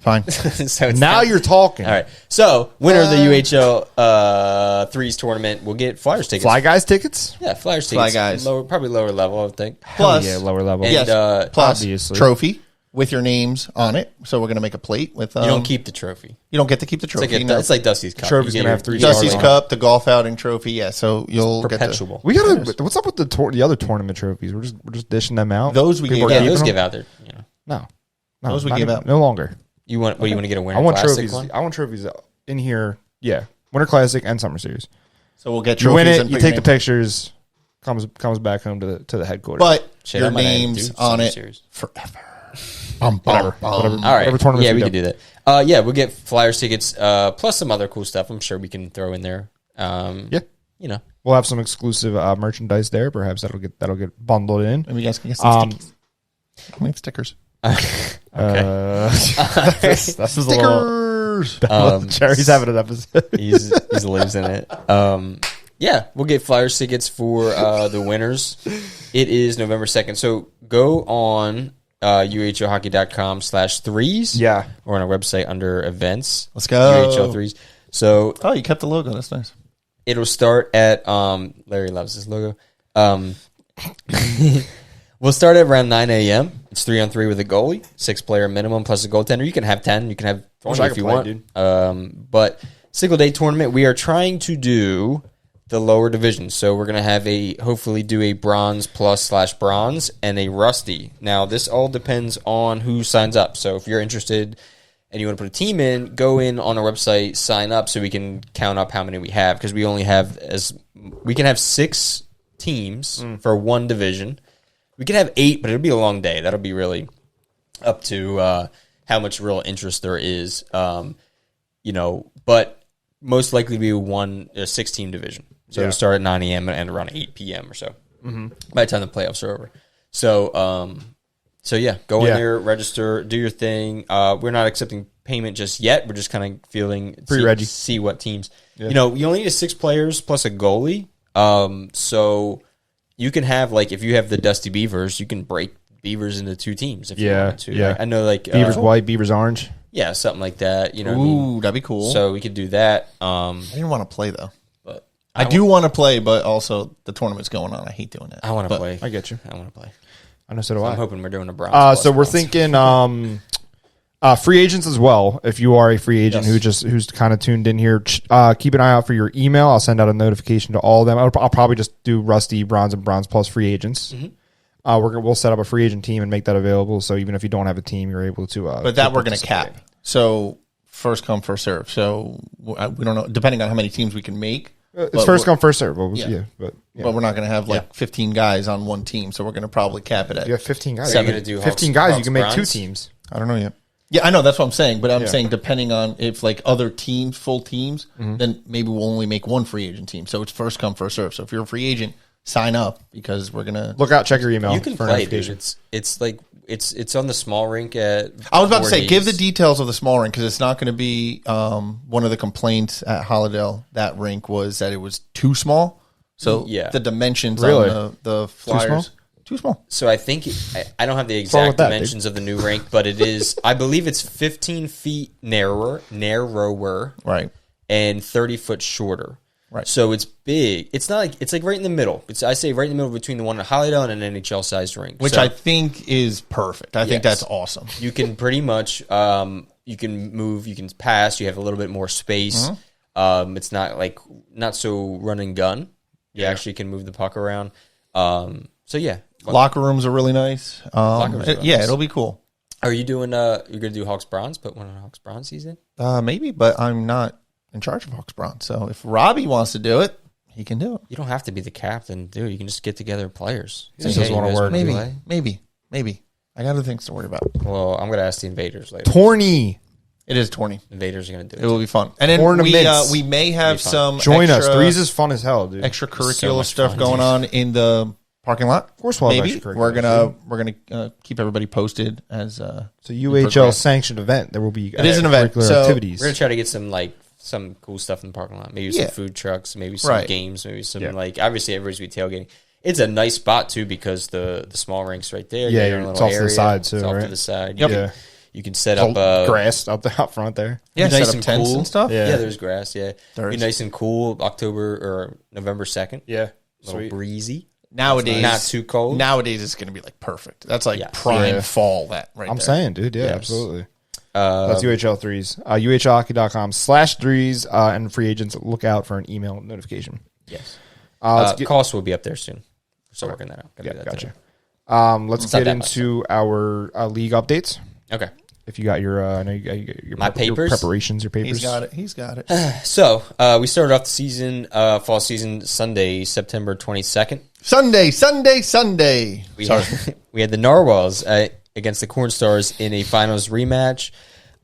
Fine. So it's Now not- you're talking. all right. So winner of the UHL Threes tournament will get Flyers tickets. Fly Guys tickets? Yeah, Flyers Fly tickets. Guys. Probably lower level, I would think. Plus, yeah, lower level. And, yes. Plus, obviously. trophy with your names on it. So we're going to make a plate with. You don't keep the trophy. You don't get to keep the It's trophy. like, no. it's like Dusty's Cup. Trophy's You get gonna your- have 3 you get Dusty's your- Cup, the golf outing trophy. Yeah, so you'll perpetual. We gotta. What's up with the other tournament trophies? We're just dishing them out. Those we People gave are out. Yeah, keeping those them? give out there. You know. No, Those we not give even- out. no longer. You want? What, you want to get a winner I want classic trophies. one? I want trophies in here. Yeah, Winter Classic and Summer Series. So we'll get You trophies. win it. and You put take your the name. pictures. Comes back home to the headquarters. But Shit, your I might have to names do on Summer it Series. forever. whatever. All right. Whatever tournaments Yeah, we we do. could do that. Yeah, we'll get Flyers tickets plus some other cool stuff. I'm sure we can throw in there. Yeah. You know. We'll have some exclusive merchandise there. Perhaps that'll get bundled in. And you guys can get some stickies. We have stickers. This is a little. Stickers. Jerry's having an episode. He's lives in it. Yeah, we'll get Flyers tickets for the winners. It is November 2nd. So go on uhlhockey.com/threes. Yeah. Or on our website under events. Let's go. UHL Threes. So Oh, you kept the logo. That's nice. it'll start at Larry loves this logo. We'll start at around 9 a.m. It's 3-on-3 with a goalie, 6-player minimum plus a goaltender. You can have 10. You can have 20 I if could you play, want. dude. But single day tournament, we are trying to do the lower division. So we're gonna have hopefully do a bronze plus/bronze and a rusty. Now this all depends on who signs up. So if you're interested and you want to put a team in, go in on our website, sign up so we can count up how many we have because we only have we can have 6 teams for one division. We could have 8, but it'll be a long day. That'll be really up to how much real interest there is. But most likely to be a 6-team division. So it'll start at 9 a.m. and end around 8 p.m. or so by the time the playoffs are over. So, yeah, go in there, register, do your thing. We're not accepting payment just yet. We're just kind of Pre-regi. see what teams. Yeah. You only need 6 players plus a goalie. So you can have, like, if you have the Dusty Beavers, you can break Beavers into 2 teams if you Yeah, wanted to. yeah. Like, I know, like Beavers white, Beavers orange. yeah, something like that. You know, what I Ooh, mean? that'd be cool. So we could do that. I didn't want to play though. But I do want to play, but also the tournament's going on. I hate doing it. I want to play. I get you. I want to play. I know, so do I'm I. hoping we're doing a Browns. So we're thinking free agents as well. If you are a free agent who's kind of tuned in here, keep an eye out for your email. I'll send out a notification to all of them. I'll probably just do Rusty, Bronze, and Bronze Plus free agents. We'll set up a free agent team and make that available. So even if you don't have a team, you're able to. But that we're going to cap. So first come, first serve. So we don't know, depending on how many teams we can make. It's first come, first serve. But we're not going to have like 15 guys on one team. So we're going to probably cap it at. You have 15 guys. So you're gonna do 15 Hawks- guys. You Hawks can make 2 Browns? teams. I don't know yet. Yeah, I know. That's what I'm saying. But I'm saying depending on if like other teams, full teams, then maybe we'll only make 1 free agent team. So it's first come, first serve. So if you're a free agent, sign up because we're going to. Look out. Check your email. You can for play, dude. notification. It's like it's on the small rink at. I was about to say, give the Voorhees. details of the small rink because it's not going to be one of the complaints at Holidale. That rink was that it was too small. So Yeah. the dimensions Really? on the flyers too small. So I think I don't have the wrong exact with that, dimensions of the new rink, but it is. I believe it's 15 feet narrower, Right. and 30 foot shorter. Right. So it's big. It's not like it's like right in the middle. I say right in the middle between the one at Holidale and an NHL sized rink, Which So I think is perfect. I think Yes. that's awesome. you can pretty much you can move, you can pass. You have a little bit more space. It's not so run and gun. You actually can move the puck around. So yeah. Locker rooms are really nice. rooms are Yeah, nice. it'll be cool. Are you doing? You're gonna do Hawks Bronze? Put one on Hawks Bronze season. Maybe, but I'm not in charge of Hawks Bronze. So if Robbie wants to do it, he can do it. You don't have to be the captain, dude. You can just get together players. just doesn't wanna work. Maybe. I got other things to worry about. Well, I'm gonna ask the invaders later. Torney. It is tourney. Invaders are gonna do It it. will be fun. And then Tournaments. we may have some Join us. extra, Threes is fun as hell, dude. extracurricular So much stuff fun, going dude. on in the parking lot. Of course, we'll have Maybe extracurriculars, we're gonna keep everybody posted as It's a UHL sanctioned event. There will be It is an event, extracurricular so activities. We're gonna try to get some cool stuff in the parking lot. Maybe some food trucks. Maybe some Right. games. Maybe some obviously everybody's be tailgating. It's a nice spot too because the small rink's right there. Yeah, You got your it's little off to the area. side, too, It's off to right? the side. Yep. Yeah. You can set up Grass out front there. Yeah, be set nice up and tents cool and stuff. Yeah. Yeah, there's grass. Yeah, There be is. nice and cool. October or November 2nd. Yeah. A little breezy. Nowadays, Not too cold. Nowadays, it's gonna be like perfect. That's like Yes. prime Yeah. fall. That right. I'm there. saying, dude. Yeah, Yes. absolutely. That's UHL Threes. UHLhockey.com/threes and free agents. Look out for an email notification. Yes. Let's get, Cost will be up there soon. We're still working that out. Gotta yeah, do that gotcha. today. Let's It's not get that much, into our league updates. Okay. If you got your, I know you got your, My your papers? preparations, your papers. He's got it. So we started off the season, fall season, Sunday, September 22nd. Sunday. We had the Narwhals against the Corn Stars in a finals rematch.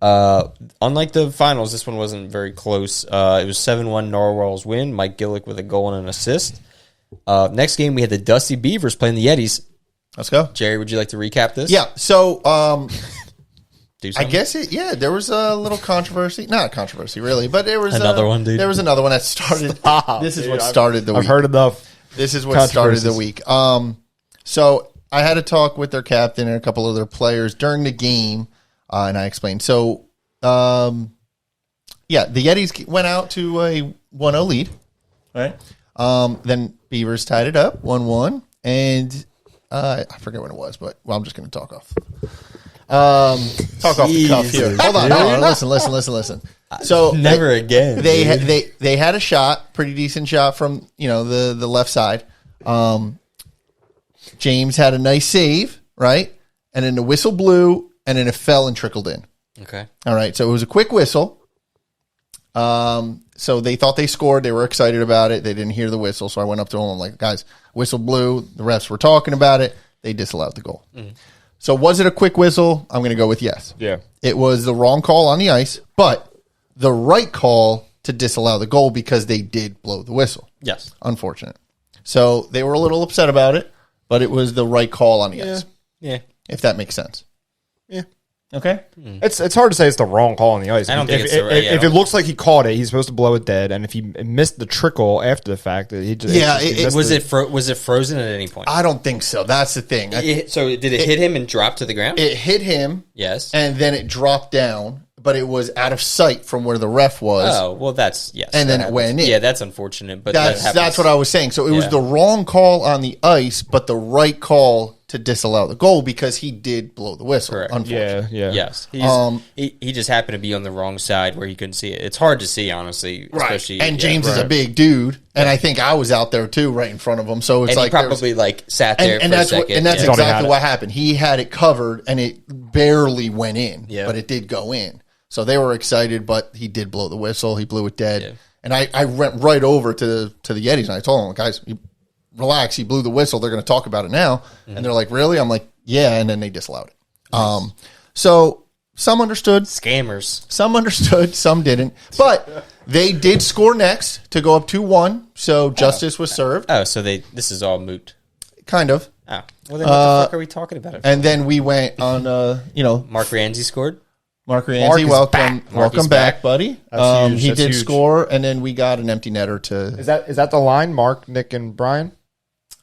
Unlike the finals, this one wasn't very close. It was 7-1 Narwhals win. Mike Gillick with a goal and an assist. Next game, we had the Dusty Beavers playing the Yetis. Let's go. Jerry, would you like to recap this? Yeah. So Do I something? guess there was a little controversy. Not a controversy, really, but there was Another one, dude. There was another one that started. This is what started the week. I've heard enough. This is what started the week. So I had a talk with their captain and a couple other players during the game, and I explained. So, the Yetis went out to a 1-0 lead, right? Then Beavers tied it up 1-1, and I forget what it was, but I'm just going to talk off. Talk off the cuff here. Jesus, Hold on. Listen. So Never again. They had a shot, pretty decent shot from the left side. James had a nice save, right? And then the whistle blew, and then it fell and trickled in. Okay. All right, so it was a quick whistle. So they thought they scored. They were excited about it. They didn't hear the whistle, so I went up to them. I'm like, guys, whistle blew. The refs were talking about it. They disallowed the goal. So was it a quick whistle? I'm going to go with yes. Yeah. It was the wrong call on the ice, but the right call to disallow the goal because they did blow the whistle. Yes. Unfortunate. So they were a little upset about it, but it was the right call on the ice, Yeah. if that makes sense. Yeah. Okay. It's hard to say it's the wrong call on the ice. I don't think if, it's the right- yeah, I if don't- it looks like he caught it, he's supposed to blow it dead. And if he missed the trickle after the fact, he just Was it frozen at any point? I don't think so. That's the thing. So did it hit him and drop to the ground? It hit him. Yes. And then it dropped down, but it was out of sight from where the ref was. Oh, well, that's, yes. And then that it went happens. in. Yeah, that's unfortunate, but that happens. That's what I was saying. So it was Yeah. the wrong call on the ice, but the right call to disallow the goal because he did blow the whistle. Correct. Unfortunately. Yeah. Yes. He just happened to be on the wrong side where he couldn't see it. It's hard to see, honestly. Right. Especially, And James is a big dude, and I think I was out there too, right in front of him. So it's And like he probably sat there and for a that's second. and that's Thought he had exactly it. what happened. He had it covered, and it barely went in, Yeah. but it did go in. So they were excited, but he did blow the whistle. He blew it dead, Yeah. and I went right over to the Yetis, and I told them, guys, relax. He blew the whistle. They're going to talk about it now, and they're like, really? I'm like, yeah, and then they disallowed it. So some understood. Scammers. Some understood, some didn't. But they did score next to go up 2-1, so justice was served, Oh, so this is all moot. kind of. Oh. Well, then what the fuck are we talking about? And then we went on, Mark Ramsey scored? Mark Mark Ramsey, is welcome, back. welcome is back, back. buddy. That's huge. He That's did huge. score, and then we got an empty netter to, Is that the line? Mark, Nick, and Brian?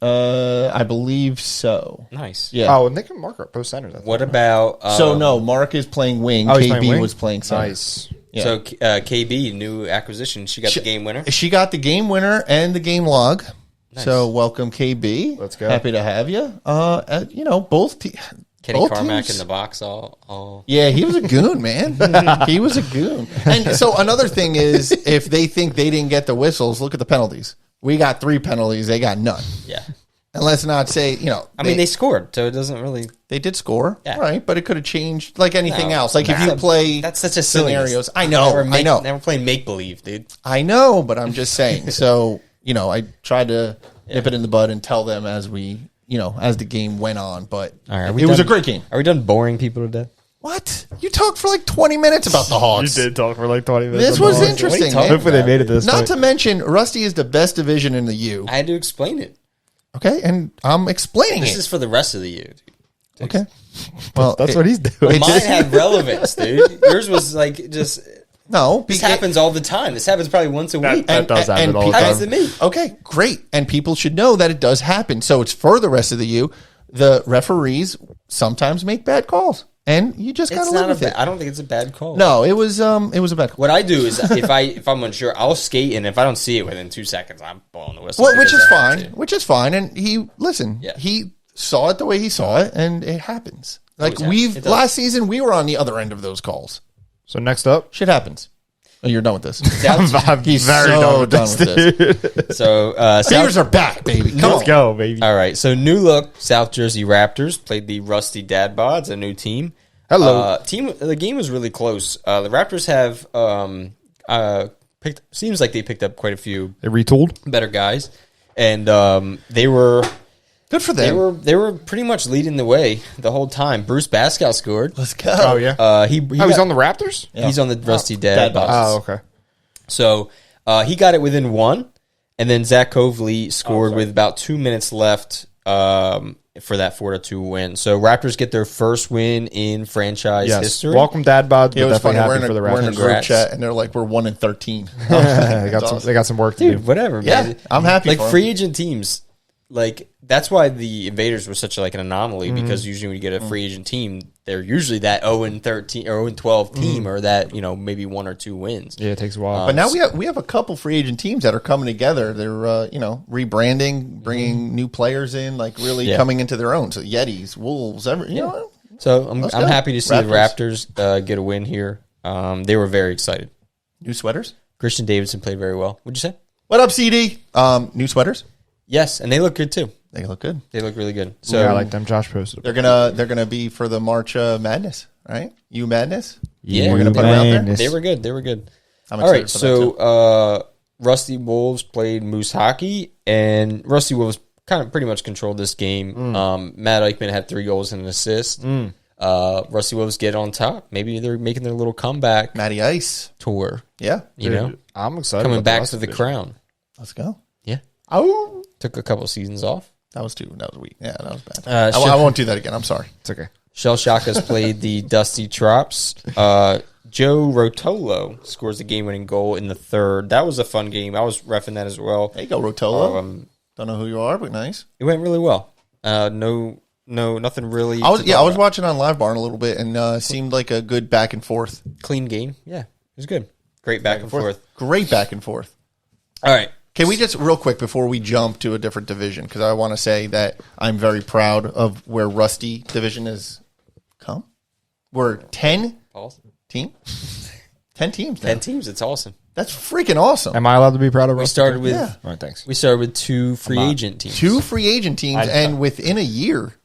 I believe so. Nice. Yeah. Oh, Nick and Mark are post centers. What about... So no, Mark is playing wing. Oh, he's KB playing wing? was playing center. Nice. Yeah. So KB, new acquisition, she got the game winner? She got the game winner and the game log. So welcome, KB. Let's go. Happy to have you. Both Kenny both Carmack teams- in the box all... Yeah, he was a goon, man. He was a goon. And so another thing is, if they think they didn't get the whistles, look at the penalties. We got 3 penalties. They got none. Yeah. And let's not say, I mean, they scored, so it doesn't really... they did score, Yeah. right? But it could have changed like anything No, else. Like if you that's play That's such a silliness. scenarios. I know, I know. Now we're playing make-believe, dude. I know, but I'm just saying. So, I tried to nip it in the bud and tell them as we, as the game went on. But All right, it was a great game. Are we done boring people to death? What? You talked for like 20 minutes about the Hawks. You did talk for like 20 minutes. This was interesting, man. Hopefully they made it this Not point. to mention, Rusty is the best division in the U. I had to explain it. Okay, and I'm explaining This it. is for the rest of the year. Dude. Okay. Well, That's what he's doing. Mine had relevance, dude. Yours was like just... No, This happens all the time. This happens probably once a week. That does happen all the Happens to time. me. Okay, great. And people should know that it does happen. So it's for the rest of the U. The referees sometimes make bad calls, and you just got It's to live not a with bad, it. I don't think it's a bad call. No, it was a bad call. What I do is if I'm unsure, I'll skate, and if I don't see it within 2 seconds, I'm blowing the whistle. Well, which because is I have fine. to. Which is fine. And he Yeah. he saw it the way he saw it, and it happens. Like Always happens. It does. last season, we were on the other end of those calls. So next up, Shit happens. Oh, you're done with this. I'm He's very so done with this. So Beavers are back, baby. Come Let's on. go, baby. all right. So new look South Jersey Raptors played the Rusty Dad Bods, a new team. Hello. The game was really close. The Raptors have seems like they picked up quite a few They retooled. better guys, and they were Good for them. they were pretty much leading the way the whole time. Bruce Pascal scored. Let's go. Oh, yeah. He He's got- on the Raptors? He's on the Rusty Dad Dad Bods. Bods. Oh, okay. So he got it within 1, and then Zach Coveley scored with about 2 minutes left for that 4-2 win. So Raptors get their first win in franchise Yes. history. Welcome, Dad Bods. It We're was definitely funny. happy for the We're in a Raptors. group Congrats. chat, and they're like, we're 1-13. They got some work to do. Dude, whatever, Yeah, man. I'm happy Like for 'em. free agent teams, like that's why the Invaders were such like an anomaly Mm-hmm. because usually when you get a free agent team, they're usually that 0-13 or 0-12 team or that maybe 1 or 2 wins. Yeah, it takes a while. But now we have a couple free agent teams that are coming together. They're rebranding, bringing new players in, like really Yeah. coming into their own. So Yetis, Wolves, So I'm Let's I'm go. happy to see the Raptors get a win here. They were very excited. new sweaters. Christian Davidson played very well. What'd you say? What up, CD? New sweaters. Yes, and they look good too. They look good. They look really good. So So I like them. Josh posted. They're gonna be for the March Madness, right? You Madness. yeah, We're gonna put them out there. They were good. They were good. I'm All right, excited for that, too. so Rusty Wolves played Moose Hockey, and Rusty Wolves kind of pretty much controlled this game. Matt Eichmann had 3 goals and an assist. Rusty Wolves get on top. Maybe they're making their little comeback Matty Ice. tour. Yeah, You know, I'm excited. coming about back rest to of the crown. let's go. Yeah, Oh, took a couple seasons off. that was weak. Yeah, that was bad. Uh, I won't do that again. I'm sorry. It's okay. Shell Shockers played the Dusty Trops. Joe Rotolo scores the game-winning goal in the third. That was a fun game. I was reffing that as well. There you go, Rotolo. Don't know who you are, but nice. It went really well. No, nothing really. I was watching on Live Barn a little bit, and seemed like a good back and forth. Clean game. Yeah, it was good. Great back and forth. Great back and forth. All right. Can we just, real quick, before we jump to a different division, because I want to say that I'm very proud of where Rusty division has come. We're 10 teams. 10 teams now. 10 teams. It's awesome. That's freaking awesome. Am I allowed to be proud of Rusty? We started with All right, thanks. We started with 2 free agent teams. 2 free agent teams, and within a year,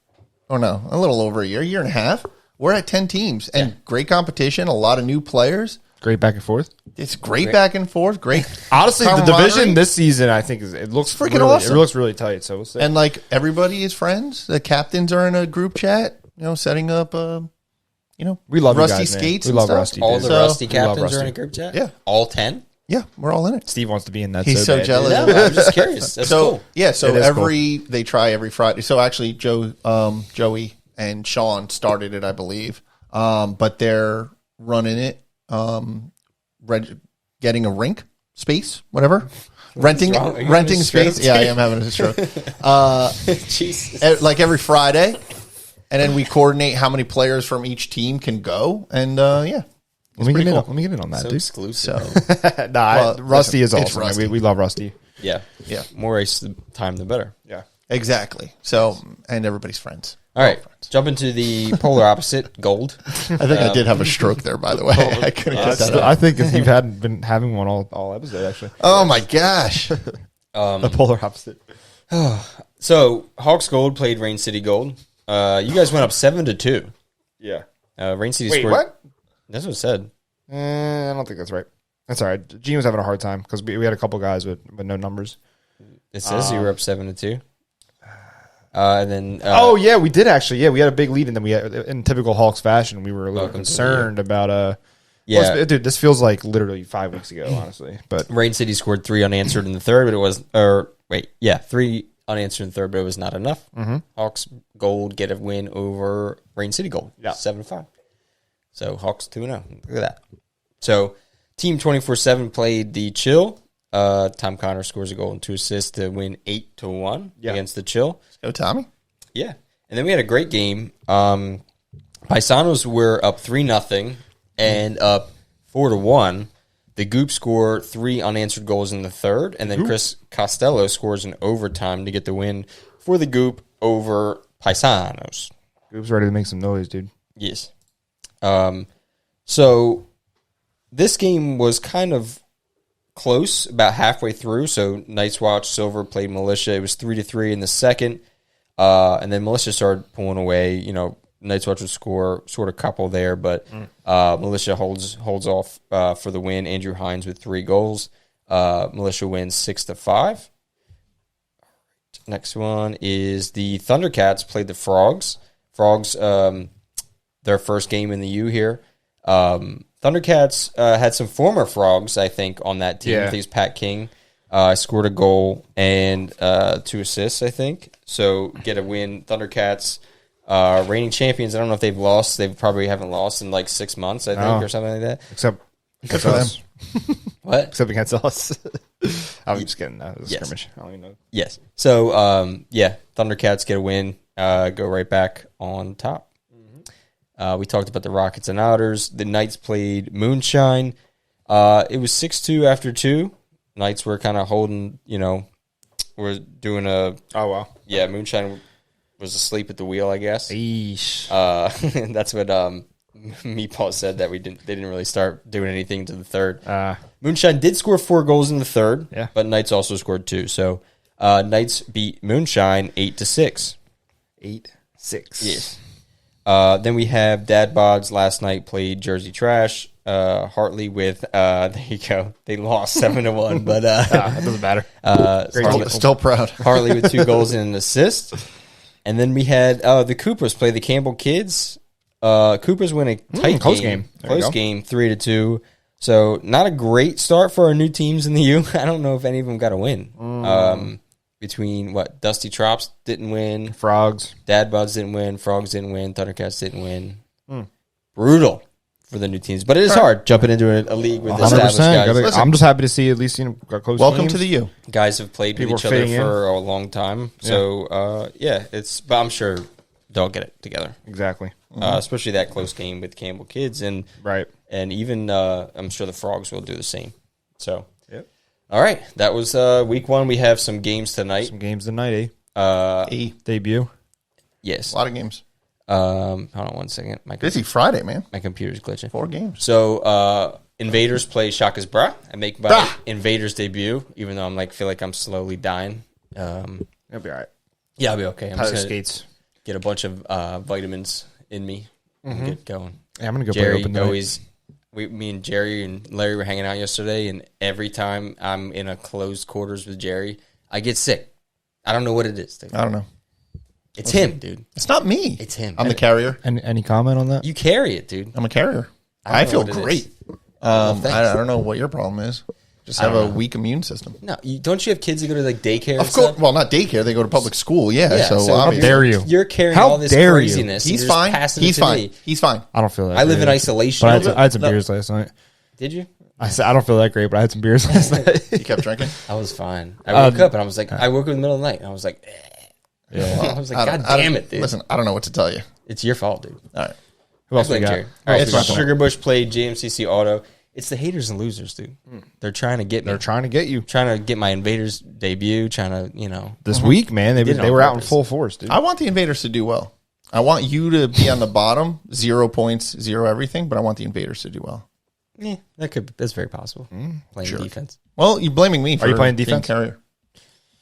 or no, a little over a year and a half, we're at 10 teams. And great competition, a lot of new players. Great back and forth. It's great back and forth. Great. Honestly, the division this season, I think, it looks freaking really, awesome. It looks really tight. So we'll see. And like everybody is friends. The captains are in a group chat, setting up, we love Rusty you guys, man. skates. We and love stuff. Rusty. All dude. the So- Rusty We love captains Rusty. are in a group chat? Yeah. All 10? Yeah, we're all in it. Steve wants to be in that. He's so bad, jealous. dude. No, I'm just curious. That's cool. Yeah, so It is they try every Friday. So actually, Joey and Sean started it, I believe. But they're running it, getting a rink space, whatever. Renting wrong? Are you having a space. stroke? Yeah, I am having a stroke. Jesus. Like every Friday, and then we coordinate how many players from each team can go, and yeah. Let me get in on that, So dude. exclusive. Rusty is it's awesome. Rusty. We love Rusty. Yeah. Yeah. More race the time, the better. Yeah. Exactly. So, and everybody's friends. All right. Jump into the polar opposite, gold. I think I did have a stroke there, by the way. I couldn't get that out. I think if you've been having one all episode, actually. Oh my gosh. The polar opposite. So, Hawks Gold played Rain City Gold. You guys went up 7-2. Yeah. Rain City Wait, scored. what? That's what it said. I don't think that's right. That's all right. Gene was having a hard time because we had a couple guys with no numbers. It says you were up 7-2. And then Oh yeah, we did actually. Yeah, we had a big lead, and then we had, in typical Hawks fashion, we were a little Welcome to the concerned about yeah. well, dude, this feels like literally 5 weeks ago, honestly. But Rain City scored 3 unanswered in the third, but it was 3 unanswered in the third, but it was not enough. Hawks Gold get a win over Rain City Gold. Yeah. 7-5. So Hawks 2-0. Look at that. So Team 24/7 played the Chill. Tom Connor scores a goal and 2 assists to win 8-1 against the Chill. Go, Tommy. Yeah. And then we had a great game. Paisanos were up 3-0 and up 4-1. The Goop score 3 unanswered goals in the third, and then Chris Costello scores in overtime to get the win for the Goop over Paisanos. Goop's ready to make some noise, dude. Yes. So this game was kind of close about halfway through. So Night's Watch Silver played Militia. It was 3-3 in the second. And then Militia started pulling away. Night's Watch would score sort of couple there, but Militia holds off for the win. Andrew Hines with 3 goals. Militia wins 6-5. Next one is the Thundercats played the Frogs. Frogs, their first game in the U here. Thundercats had some former Frogs, I think, on that team. Yeah. I think it was Pat King. Scored a goal and 2 assists, I think. So get a win. Thundercats, reigning champions. I don't know if they've lost. They probably haven't lost in like 6 months, I think, or something like that. Except Good for them. us. What? Except against us. I'm just kidding. That was a Yes. scrimmage. I don't even know. Yes. So, Thundercats get a win, go right back on top. We talked about the Rockets and Otters. The Knights played Moonshine. It was 6-2 after 2. Knights were kind of holding, were doing a... Oh, wow. Yeah, Moonshine was asleep at the wheel, I guess. Eesh. That's what Meatball said, that they didn't really start doing anything to the third. Moonshine did score 4 goals in the third, but Knights also scored 2. So Knights beat Moonshine 8-6. 8-6. Yes. Then we have Dad Bods last night played Jersey Trash. Hartley with there you go. They lost 7-1, but That doesn't matter. Still proud. Hartley with 2 goals and an assist. And then we had the Coopers play the Campbell Kids. Coopers win a tight close game. There you Close go. game, 3-2. So not a great start for our new teams in the U. I don't know if any of them got a win. between what Dusty Trops didn't win, Frogs. Dad Buds didn't win, Frogs didn't win, Thundercats didn't win. Brutal for the new teams, but it is hard jumping into a league with established guys. Listen, I'm just happy to see at least got close. Welcome games. to the U. Guys have played with each other for a long time, so it's. But I'm sure they'll get it together. Exactly, especially that close game with Campbell kids and even I'm sure the Frogs will do the same. So. All right, that was week 1. We have some games tonight. Debut. Yes. A lot of games. Hold on one second. Busy Friday, man. My computer's glitching. 4 games. So, Invaders play Shaka's Bra. I make my Invaders debut, even though I'm feel like I'm slowly dying. You'll be all right. Yeah, I'll be okay. I'm just gonna get a bunch of vitamins in me and get going. Yeah, I'm gonna go Jerry play always. Me and Jerry and Larry were hanging out yesterday, and every time I'm in a closed quarters with Jerry, I get sick. I don't know what it is. Dude. I don't know. It's him, dude. It's not me. It's him. I'm the carrier. Any comment on that? You carry it, dude. I'm a carrier. I feel great. I don't know what your problem is. Just have a weak immune system. No, don't you have kids that go to daycare? Of course. Well, not daycare. They go to public school. Yeah. So how dare you? You're carrying all this craziness. He's fine. He's fine. He's fine. I don't feel that. I live in isolation. But I had some beers last night. Did you? I said I don't feel that great, but I had some beers last night. You kept drinking? I was fine. I woke up and I was like, I woke up in the middle of the night and I was like, I was like, God damn it, dude. Listen, I don't know what to tell you. It's your fault, dude. All right. Who else we got? All right, Sugar Bush played JMCC Auto. It's the haters and losers, dude. They're trying to get me. They're trying to get you. Trying to get my Invaders debut. Trying to, This week, man, they were out in full force, dude. I want the Invaders to do well. I want you to be on the bottom, 0 points, 0 everything, but I want the Invaders to do well. Yeah, that's very possible. Playing defense. Well, you're blaming me for Are you playing defense? Carrier.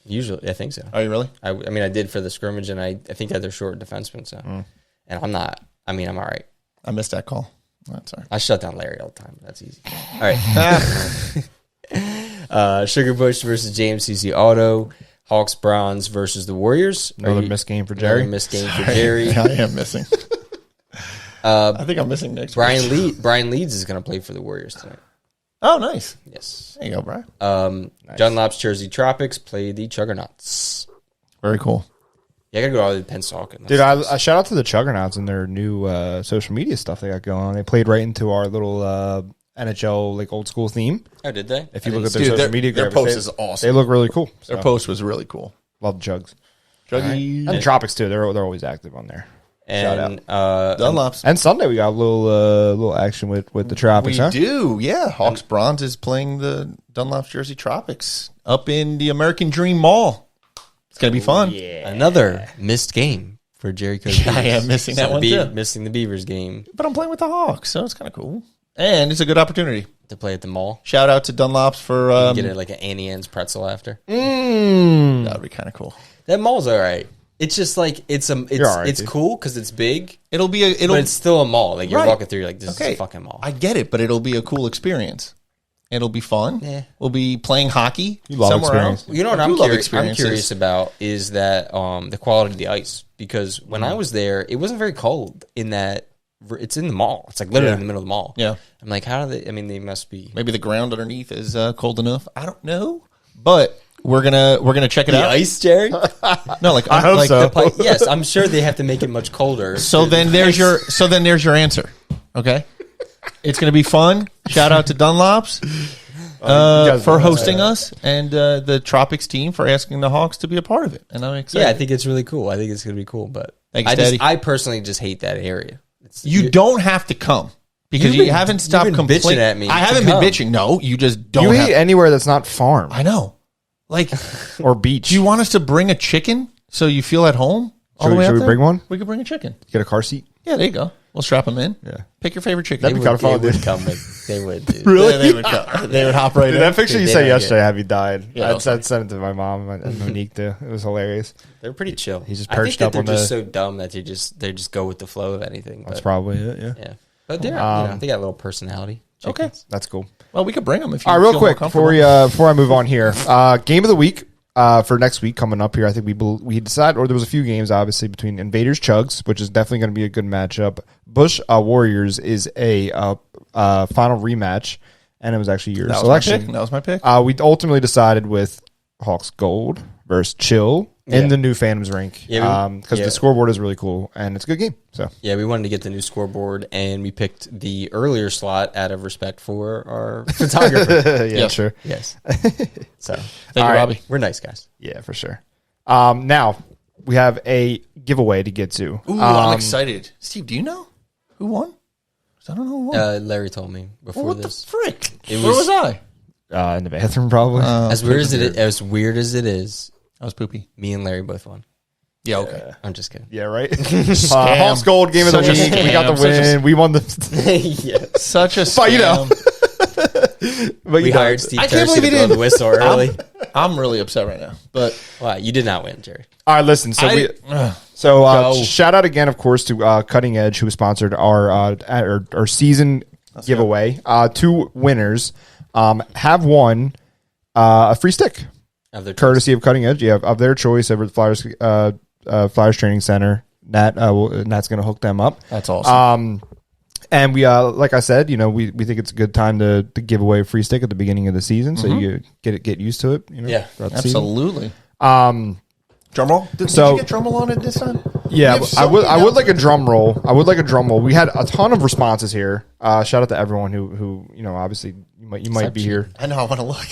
Usually, I think so. Are you really? I mean, I did for the scrimmage, and I think that they're short defensemen. So, and I'm not. I mean, I'm all right. I missed that call. That's all right. I shut down Larry all the time. That's easy. All right. Sugar Bush versus JMCC Auto. Hawks Browns versus the Warriors. Another missed game for Jerry. I am missing. I think I'm missing next week. Brian Leeds is going to play for the Warriors tonight. Oh, nice. Yes. There you go, Brian. Nice. Dunlop's Jersey Tropics play the Chuggernauts. Very cool. Yeah, I got to go all the way to Pennsauken. Dude, I shout out to the Chuggernauts and their new social media stuff they got going on. They played right into our little NHL old school theme. Oh, did they? If you look at their social media, their post is awesome. They look really cool. Their post was really cool. Love the Chugs. Chuggy. And the Tropics too. They're always active on there. And Dunlops. And Sunday we got a little action with the Tropics. We do, yeah. Hawks Bronze is playing the Dunlop's Jersey Tropics up in the American Dream Mall. It's gonna be fun. Yeah. Another missed game for Jerry Coach. I am missing that one too. Missing the Beavers game, but I'm playing with the Hawks, so it's kind of cool. And it's a good opportunity to play at the mall. Shout out to Dunlop's for get it like an Annie Ann's pretzel after. That would be kind of cool. That mall's all right. It's just like it's cool because it's big. But it's still a mall. Like you're walking through, you're like this is a fucking mall. I get it, but it'll be a cool experience. It'll be fun. Yeah. We'll be playing hockey somewhere else. You know what I'm curious about is that the quality of the ice, because when I was there, it wasn't very cold in that it's in the mall. It's like literally in the middle of the mall. Yeah. I'm like, how do they? I mean, they must be. Maybe the ground underneath is cold enough. I don't know, but we're gonna check it out. The ice, Jerry? No, like I hope so. Yes, I'm sure they have to make it much colder. So then there's your answer. Okay. It's going to be fun. Shout out to Dunlop's for hosting us and the Tropics team for asking the Hawks to be a part of it. And I'm excited. Yeah, I think it's really cool. I think it's going to be cool. But Thanks, I personally just hate that area. You don't have to come because you haven't stopped complaining at me. I haven't been bitching. No, you just don't. You hate anywhere that's not farm. I know. Like or beach. Do you want us to bring a chicken so you feel at home? Should we bring one? We could bring a chicken. Get a car seat. Yeah, there you go. We'll strap them in. Yeah. Pick your favorite chicken. That'd be kind of fun. They would. Dude. Really? Yeah, they would come. They would hop right in. That picture you said yesterday, have you died? Yeah, I'd sent it to my mom and Monique too. It was hilarious. They're pretty chill. He's just perched up on they're just so dumb that they just go with the flow of anything. That's probably it. Yeah. Yeah. But they got a little personality. Chickens. Okay, that's cool. Well, we could bring them if you. All right, real quick before I move on here, game of the week. For next week coming up here, I think we decided, or there was a few games obviously between Invaders Chugs, which is definitely going to be a good matchup. Bush Warriors is a final rematch, and it was actually your selection. That was my pick. We ultimately decided with Hawks Gold versus Chill in the new Phantoms rink. Yeah, because the scoreboard is really cool and it's a good game. So yeah, we wanted to get the new scoreboard, and we picked the earlier slot out of respect for our photographer. yeah, sure. Yes. So Thank you, Robbie. we're nice guys. Yeah, for sure. Now we have a giveaway to get to. Ooh, I'm excited. Steve, do you know who won? 'Cause I don't know who won. Larry told me before what this. the frick? It Where was I? In the bathroom, probably. As weird as it is, I was poopy. me and Larry both won. Yeah, okay. I'm just kidding. Yeah, right. Hawks Gold game of the Such a week. We got the scam. win. We won the. Yeah. Such a scam. But, you know. But We hired Steve I can't Kersey believe to he blow didn't. the whistle early. I'm really upset right now. But Wow, you did not win, Jerry. All right, listen. So shout out again, of course, to Cutting Edge, who sponsored our season giveaway. 2 winners have won a free stick, Of their courtesy of Cutting Edge. Yeah, of their choice over the Flyers Training Center. Nat's going to hook them up. that's awesome. And we, like I said, we think it's a good time to give away a free stick at the beginning of the season, so you get used to it. Yeah, throughout the season. Absolutely. Drum roll? Did you get drum roll on it this time? Yeah, I would like a drum roll. I would like a drum roll. We had a ton of responses here. Shout out to everyone who obviously you might be here. I know. I want to look.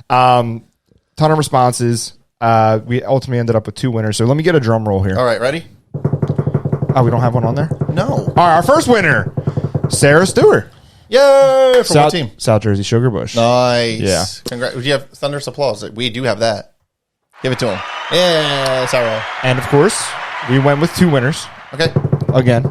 Ton of responses. We ultimately ended up with 2 winners. So let me get a drum roll here. All right, ready? Oh, we don't have one on there? No. All right, our first winner, Sarah Stewart. Yay! From what team? South Jersey Sugar Bush. Nice. Yeah. Congrats. Do you have thunderous applause? We do have that. Give it to him. Yeah, it's all right. And of course, we went with 2 winners. Okay. Again.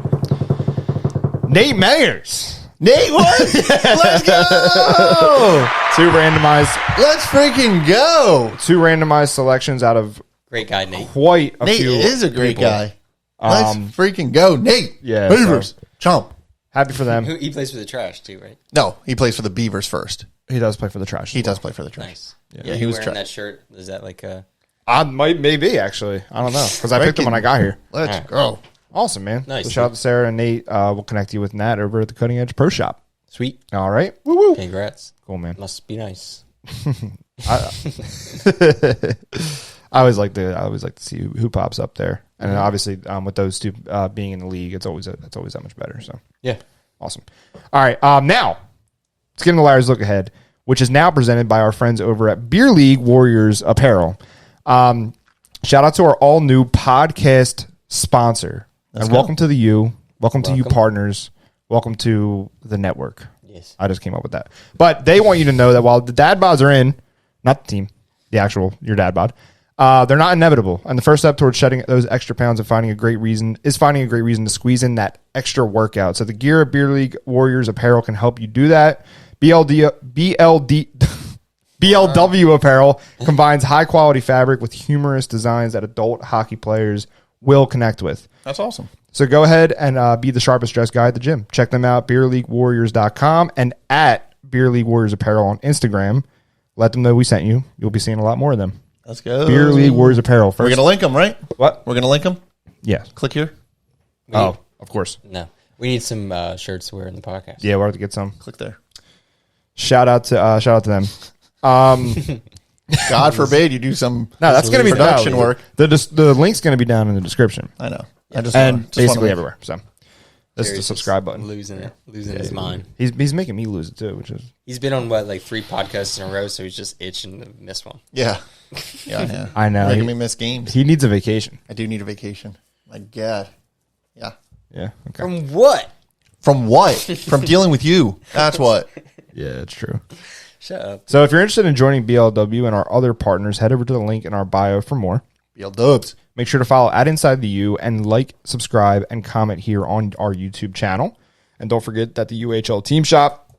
Nate Mayers. Nate, what? Let's go! 2 randomized. Let's freaking go! 2 randomized selections out of great guy, Nate. quite a Nate few. is a great people. guy. Let's freaking go, Nate. Yeah, Beavers. Chomp. Happy for them. He plays for the Trash too, right? No, he plays for the Beavers first. He does play for the Trash. He does play for the Trash. Nice. Yeah, he was wearing trash. that shirt. Is that like a? Maybe actually. I don't know because I picked him when I got here. Let's go. Awesome, man. Nice. So shout out to Sarah and Nate. We'll connect you with Nat over at the Cutting Edge Pro Shop. Sweet. All right. Woo woo. Congrats. Cool, man. Must be nice. I always like to see who pops up there, and obviously with those 2 being in the league, it's always that much better. So Yeah. awesome. All right, now let's get into Larry's look ahead, which is now presented by our friends over at Beer League Warriors Apparel. Shout out to our all new podcast sponsor, and welcome to the U. Welcome to you partners. Welcome to the network. Yes. I just came up with that, but they want you to know that while the dad bods are in, not the team, the actual your dad bod. They're not inevitable, and the first step towards shedding those extra pounds and finding a great reason to squeeze in that extra workout. So the gear at Beer League Warriors Apparel can help you do that. BLW Apparel combines high quality fabric with humorous designs that adult hockey players will connect with. That's awesome. So go ahead and be the sharpest dressed guy at the gym. Check them out, beerleaguewarriors.com and at Beer League Warriors Apparel on Instagram. Let them know we sent you. You'll be seeing a lot more of them. Let's go. Beer League Warriors Apparel. First. We're going to link them, right? What? We're going to link them? Yeah. Click here. Oh, of course. No. We need some shirts to wear in the podcast. Yeah, we'll have to get some. Click there. Shout out to them. God forbid you do some No, that's going to be production work. The link's going to be down in the description I know. and basically wanna- everywhere. So this is the Jerry's subscribe just button. losing his mind. He's making me lose it too, which is He's been on 3 podcasts in a row, so he's just itching to miss one. Yeah. Yeah. I know. Making me miss games. He needs a vacation. I do need a vacation. My God. Yeah. Yeah. Okay. From what? From what? From dealing with you. That's what. Yeah, it's true. Shut up. So if you're interested in joining BLW and our other partners, head over to the link in our bio for more. BL Dubs. Make sure to follow at Inside the U and like, subscribe, and comment here on our YouTube channel. And don't forget that the UAHL Team Shop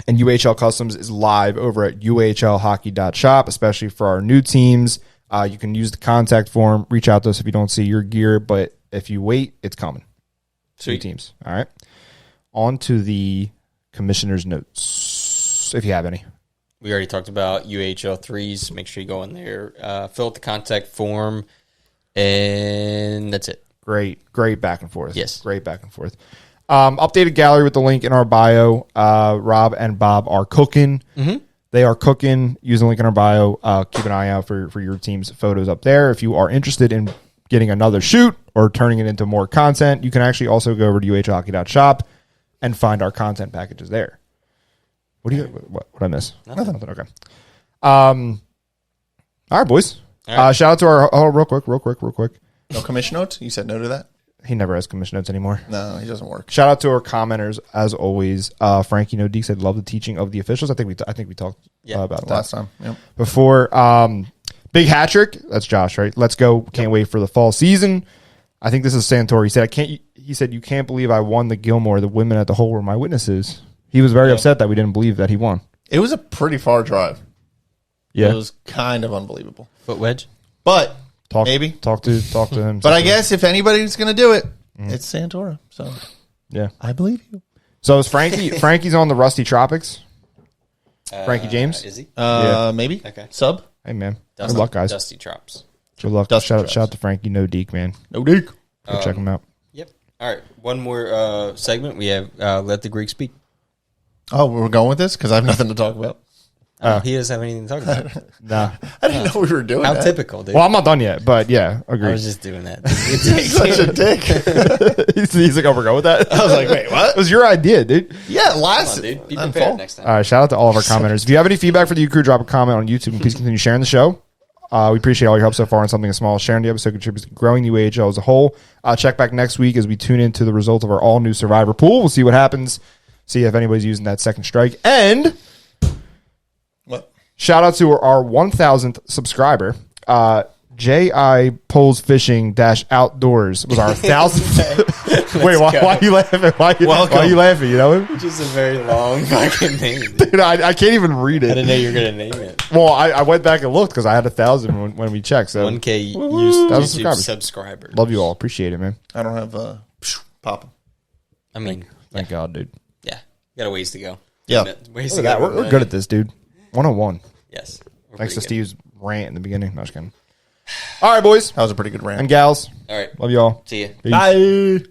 and UAHL Customs is live over at uahlhockey.shop, especially for our new teams. You can use the contact form. Reach out to us if you don't see your gear, but if you wait, it's coming. Sweet teams. All right. On to the commissioner's notes, if you have any. We already talked about UAHL Threes. Make sure you go in there, fill out the contact form, and that's it. Great back and forth. Yes. Great back and forth. Updated gallery with the link in our bio. Rob and Bob are cooking. Mm-hmm. They are cooking. Use the link in our bio. Keep an eye out for your team's photos up there. If you are interested in getting another shoot or turning it into more content, you can actually also go over to UAHLhockey.shop and find our content packages there. What do you? What I miss? Nothing. Okay. All right, boys. All right. Shout out to our real quick. No commission notes? You said no to that? He never has commission notes anymore. No, he doesn't work. Shout out to our commenters as always. Frankie No Deke said, "Love the teaching of the officials." I think we talked about it last time. Yep. Before. Big hat trick. That's Josh, right? Let's go. Can't wait for the fall season. I think this is Santori. He said, "You can't believe I won the Gilmore. The women at the hole were my witnesses." He was very upset that we didn't believe that he won. It was a pretty far drive. Yeah, it was kind of unbelievable. Foot wedge, but maybe talk to him. But I guess if anybody's going to do it, it's Santora. So yeah, I believe you. So is Frankie? Frankie's on the Rusty Tropics. Frankie James, is he? Maybe. Okay. Sub. Hey man, good luck, guys. Dusty Trops. Good luck. Shout out to Frankie No Deke, man. No Deke. Go check him out. Yep. All right. One more segment. We have Let the Greek Speak. Oh, we're going with this because I have nothing to talk about. He doesn't have anything to talk about. Nah. I didn't know we were doing How that. typical, dude. Well, I'm not done yet, but yeah, agree. I was just doing that. He's such a dick. He's like, "Oh, we're going with that." I was like, wait, what? It was your idea, dude. Yeah, Come last. on, dude. Be prepared next time. All right, shout out to all of our commenters. If you have any feedback for the U Crew, drop a comment on YouTube and please continue sharing the show. We appreciate all your help so far on something as small as sharing the episode contributes to growing UAHL as a whole. Check back next week as we tune into the result of our all-new Survivor pool. We'll see what happens. See if anybody's using that second strike. And What? shout out to our 1,000th subscriber. J.I. Poles Fishing -Outdoors was our 1,000th. Wait, why are you laughing? Why are you laughing? You know him? Just a very long fucking name, dude. Dude, I can't even read I it. didn't know you were going to name it. Well, I went back and looked because I had 1,000 when we checked. So 1K $1,000 YouTube subscribers. love you all. Appreciate it, man. I don't have Papa. I mean, Thank God, dude. yeah. Got a ways to go. Yeah. Ways Look to at that. go. We're good at this, dude. 101. Yes. We're Thanks to pretty good. Steve's rant in the beginning. No, just kidding. All right, boys That was a pretty good rant. and gals. All right. Love you all. See ya. Peace. Bye.